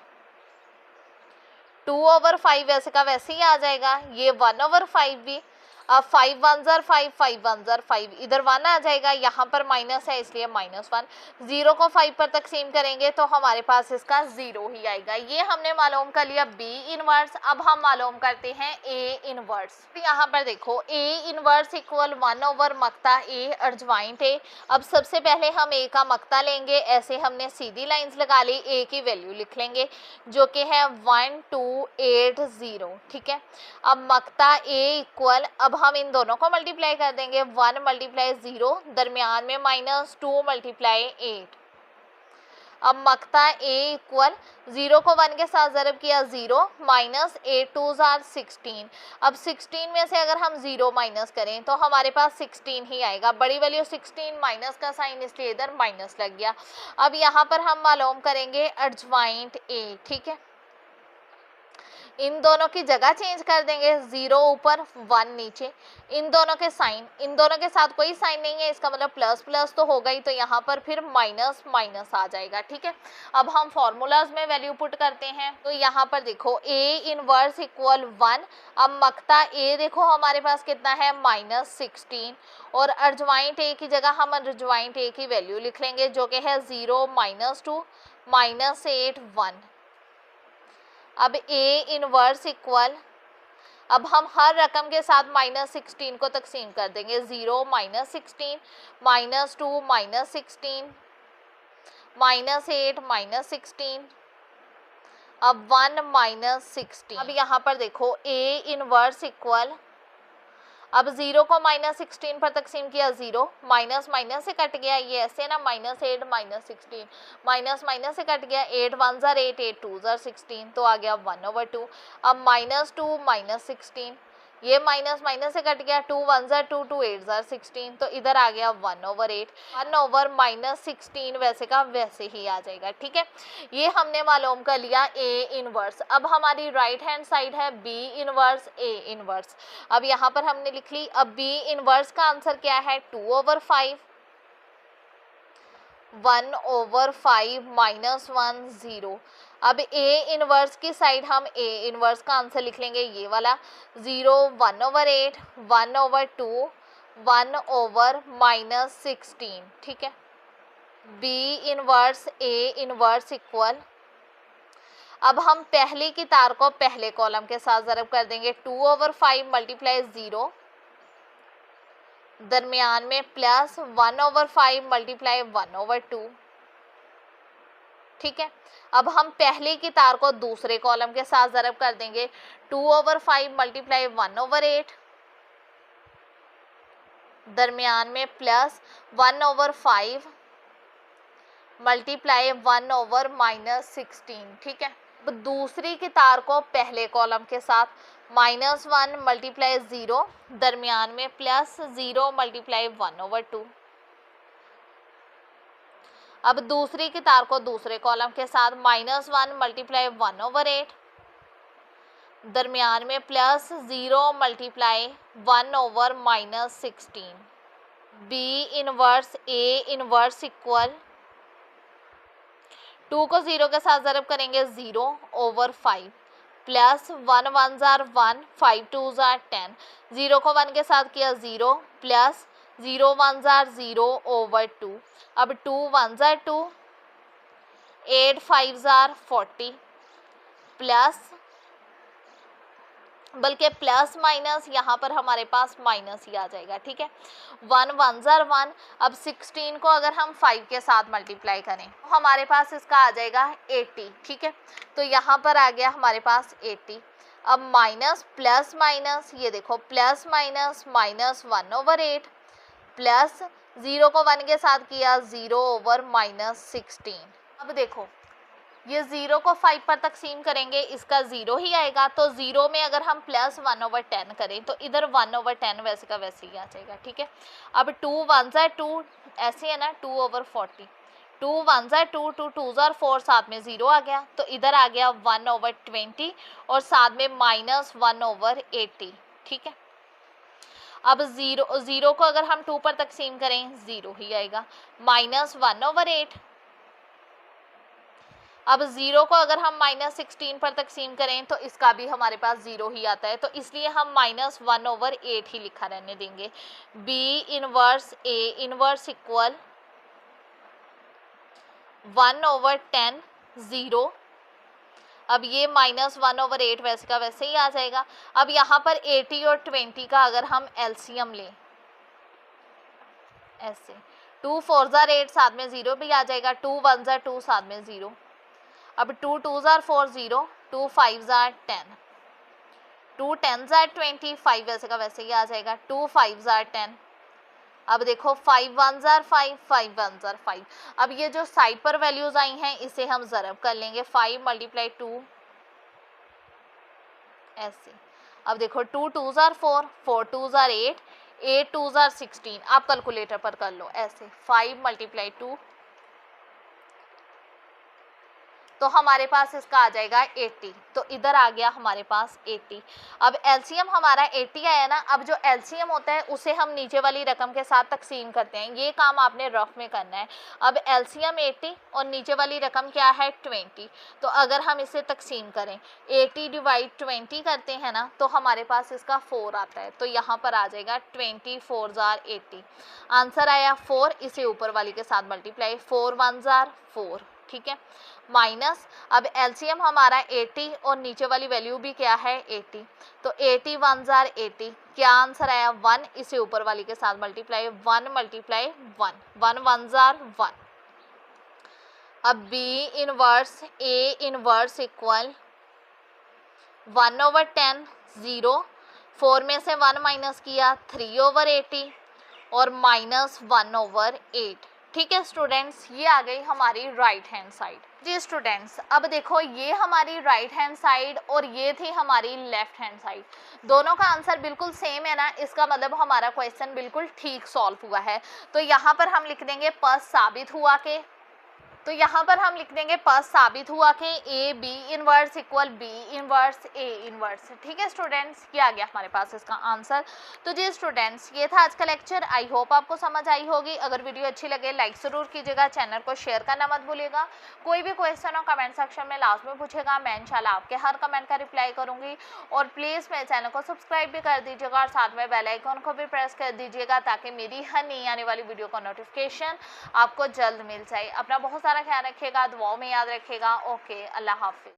2 ओवर 5 वैसे का वैसे ही आ जाएगा, ये 1 ओवर 5 भी। अब 5 1 जार 5, 5 1 जार 5, इधर 1 आ जाएगा, यहाँ पर माइनस है इसलिए -1। 0 को 5 पर तकसीम करेंगे तो हमारे पास इसका 0 ही आएगा। ये हमने मालूम कर लिया बी इनवर्स। अब हम मालूम करते हैं ए इनवर्स। तो यहाँ पर देखो ए इनवर्स इक्वल 1 ओवर मकता ए अर्जवाइंट ए। अब सबसे पहले हम ए का मकता लेंगे, ऐसे हमने सीधी लाइंस लगा ली, ए की वैल्यू लिख लेंगे जो कि है 1 2 8 0। ठीक है। अब मकता ए इक्वल, अब हम इन दोनों को मल्टीप्लाई कर देंगे, 1 × 0, दरमियान में -2 × 8। अब मकता ए इक्वल 0 को 1 के साथ ज़रब किया 0, -8 2 जार 16। अब 16 में से अगर हम 0 माइनस करें तो हमारे पास 16 ही आएगा, बड़ी वैल्यू 16, माइनस का साइन इसलिए इधर माइनस लग गया। अब यहाँ पर हम मालूम करेंगे अर्जवाइंट ए। ठीक है। इन दोनों की जगह चेंज कर देंगे, 0 ऊपर 1 नीचे। इन दोनों के साइन, इन दोनों के साथ कोई साइन नहीं है, इसका मतलब प्लस प्लस तो होगा ही, तो यहाँ पर फिर माइनस माइनस आ जाएगा। ठीक है, अब हम फॉर्मूलाज में वैल्यू पुट करते हैं। तो यहाँ पर देखो ए इनवर्स इक्वल 1। अब मकता ए देखो हमारे पास कितना है, -16, और अर्जवाइंट ए की जगह हम अर्जवाइंट ए की वैल्यू लिख लेंगे जो कि है 0 -2 -8 1। अब ए इनवर्स इक्वल, अब हम हर रकम के साथ -16 को तकसीम कर देंगे, 0 -16 -2 -16 -8 -16, अब 1 -16। अब यहाँ पर देखो ए इनवर्स इक्वल, अब 0 को -16 पर तकसीम किया, 0 माइनस माइनस से कट गया, ये ऐसे ना, -8 -16 माइनस माइनस से कट गया, 8 1 ज़ार 8 8 2 ज़ार 16, तो आ गया 1/2। अब -2 -16, ये माइनस माइनस से कट गया, 2 1 ज़ार 2 2 8 ज़ार 16, तो इधर आ गया 1/8। 1/-16 वैसे का वैसे ही आ जाएगा। ठीक है, ये हमने मालूम कर लिया ए इनवर्स। अब हमारी राइट हैंड साइड है बी इनवर्स ए इनवर्स। अब यहाँ पर हमने लिख ली। अब बी इनवर्स का आंसर क्या है, 2/5, 1/5 -1 0। अब ए इनवर्स की साइड हम ए इनवर्स का आंसर लिख लेंगे, ये वाला 0 1/8 1/2 1/-16। ठीक है, B inverse A inverse equal, अब हम पहली की तार को पहले कॉलम के साथ ज़रब कर देंगे, 2/5 मल्टीप्लाई 0, दरमियान में प्लस 1/5 मल्टीप्लाई 1/2। ठीक है, अब हम पहले की तार को दूसरे कॉलम के साथ ज़रब कर देंगे, 2/5 मल्टीप्लाई 1/8, दरमियान में प्लस 1/5 मल्टीप्लाई 1/-16। ठीक है, अब दूसरी की तार को पहले कॉलम के साथ -1 मल्टीप्लाई 0, दरमियान में प्लस 0 मल्टीप्लाई 1/2। अब दूसरी की तार को दूसरे कॉलम के साथ -1 मल्टीप्लाई 1/8, दरमियान में plus 0 multiply 1/-16। B inverse A inverse equal, 2 को 0 के साथ ज़रब करेंगे, 0/5 प्लस 1 1 ज़ार 1 5 2 ज़ार 10, 0 को 1 के साथ किया, 0 प्लस 0 1 ज़ार 0/2। अब 2 1 ज़ार 2, 8 5 ज़ार 40, प्लस, बल्कि प्लस माइनस यहाँ पर हमारे पास माइनस ही आ जाएगा। ठीक है, 1 1 ज़ार 1। अब 16 को अगर हम 5 के साथ मल्टीप्लाई करें तो हमारे पास इसका आ जाएगा 80। ठीक है, तो यहाँ पर आ गया हमारे पास 80। अब माइनस प्लस माइनस, ये देखो प्लस माइनस -1/8, प्लस 0 को 1 के साथ किया, 0/-16। अब देखो ये 0 को 5 पर तकसीम करेंगे, इसका 0 ही आएगा, तो 0 में अगर हम प्लस 1/10 करें तो इधर 1/10 वैसे का वैसे ही आ जाएगा। ठीक है, अब 2 1 ज़ार 2, ऐसे है ना, 2/40, 2 1 ज़ार 2 2 2 ज़ार 4, साथ में 0 आ गया, तो इधर आ गया 1/20 और साथ में -1/80। ठीक है, अब 0 को अगर हम 2 पर तकसीम करें, 0 ही आएगा, -1/8। अब 0 को अगर हम -16 पर तकसीम करें तो इसका भी हमारे पास 0 ही आता है, तो इसलिए हम -1/8 ही लिखा रहने देंगे। B inverse A inverse equal 1/10 0। अब ये -1/8 वैसे का वैसे ही आ जाएगा। अब यहाँ पर 80 और 20 का अगर हम एलसीएम लें, ऐसे 2 4 ज़ार 8, साथ में 0 भी आ जाएगा, 2 1 ज़ार 2, साथ में 0। अब 2 2 ज़ार 4 0, 2 5 ज़ार 10, 2 10 ज़ार 20, 5 वैसे का वैसे ही आ जाएगा, 2 5 ज़ार 10। अब देखो 5 1 ज़ार 5, 5 1 ज़ार 5। अब ये जो साइड पर वैल्यूज आई हैं इसे हम ज़रब कर लेंगे, 5 मल्टीप्लाई 2, ऐसे। अब देखो 2 2 ज़ार 4, 4 2 ज़ार 8, 8 2 ज़ार 16। आप कैलकुलेटर पर कर लो, ऐसे 5 मल्टीप्लाई 2, तो हमारे पास इसका आ जाएगा 80, तो इधर आ गया हमारे पास 80। अब एलसीएम हमारा 80 आया ना, अब जो एलसीएम होता है उसे हम नीचे वाली रकम के साथ तकसीम करते हैं, ये काम आपने रफ में करना है। अब एलसीएम 80 और नीचे वाली रकम क्या है 20, तो अगर हम इसे तकसीम करें 80 डिवाइड 20 करते हैं ना, तो हमारे पास इसका 4 आता है, तो यहाँ पर आ जाएगा 20 4 जार 80, आंसर आया 4, इसे ऊपर वाली के साथ मल्टीप्लाई, 4 1 जार 4, ठीक है, माइनस, अब एलसीएम हमारा 80 और नीचे वाली वैल्यू भी क्या है 80, तो 80 1 जार 80, क्या आंसर आया 1, इसे ऊपर वाली के साथ मल्टीप्लाई, 1 मल्टीप्लाई 1, 1 1 जार 1। अब B inverse A inverse equal 1/10 0, 4 में से 1 माइनस किया 3/80 और -1/8, ठीक है स्टूडेंट्स, ये आ गई हमारी राइट हैंड साइड। जी स्टूडेंट्स, अब देखो ये हमारी राइट हैंड साइड और ये थी हमारी लेफ्ट हैंड साइड, दोनों का आंसर बिल्कुल सेम है ना, इसका मतलब हमारा क्वेश्चन बिल्कुल ठीक सॉल्व हुआ है। तो यहाँ पर हम लिख देंगे पस साबित हुआ के, तो यहाँ पर हम लिख देंगे पस साबित हुआ कि A B inverse equal B inverse A inverse, ठीक है स्टूडेंट्स, ये आ गया हमारे पास इसका आंसर। तो जी स्टूडेंट्स, ये था आज का लेक्चर, आई होप आपको समझ आई होगी। अगर वीडियो अच्छी लगे लाइक ज़रूर कीजिएगा, चैनल को शेयर करना मत भूलिएगा। कोई भी क्वेश्चन हो कमेंट सेक्शन में लास्ट में पूछेगा, मैं इंशाल्लाह आपके हर कमेंट का रिप्लाई करूँगी। और प्लीज़ मेरे चैनल को सब्सक्राइब भी कर दीजिएगा और साथ में बेल आइकन को भी प्रेस कर दीजिएगा, ताकि मेरी हर नई आने वाली वीडियो का नोटिफिकेशन आपको जल्द मिल जाए। अपना बहुत सारा ख्याल रखिएगा, दुआओं में याद रखिएगा। ओके, अल्लाह हाफिज़।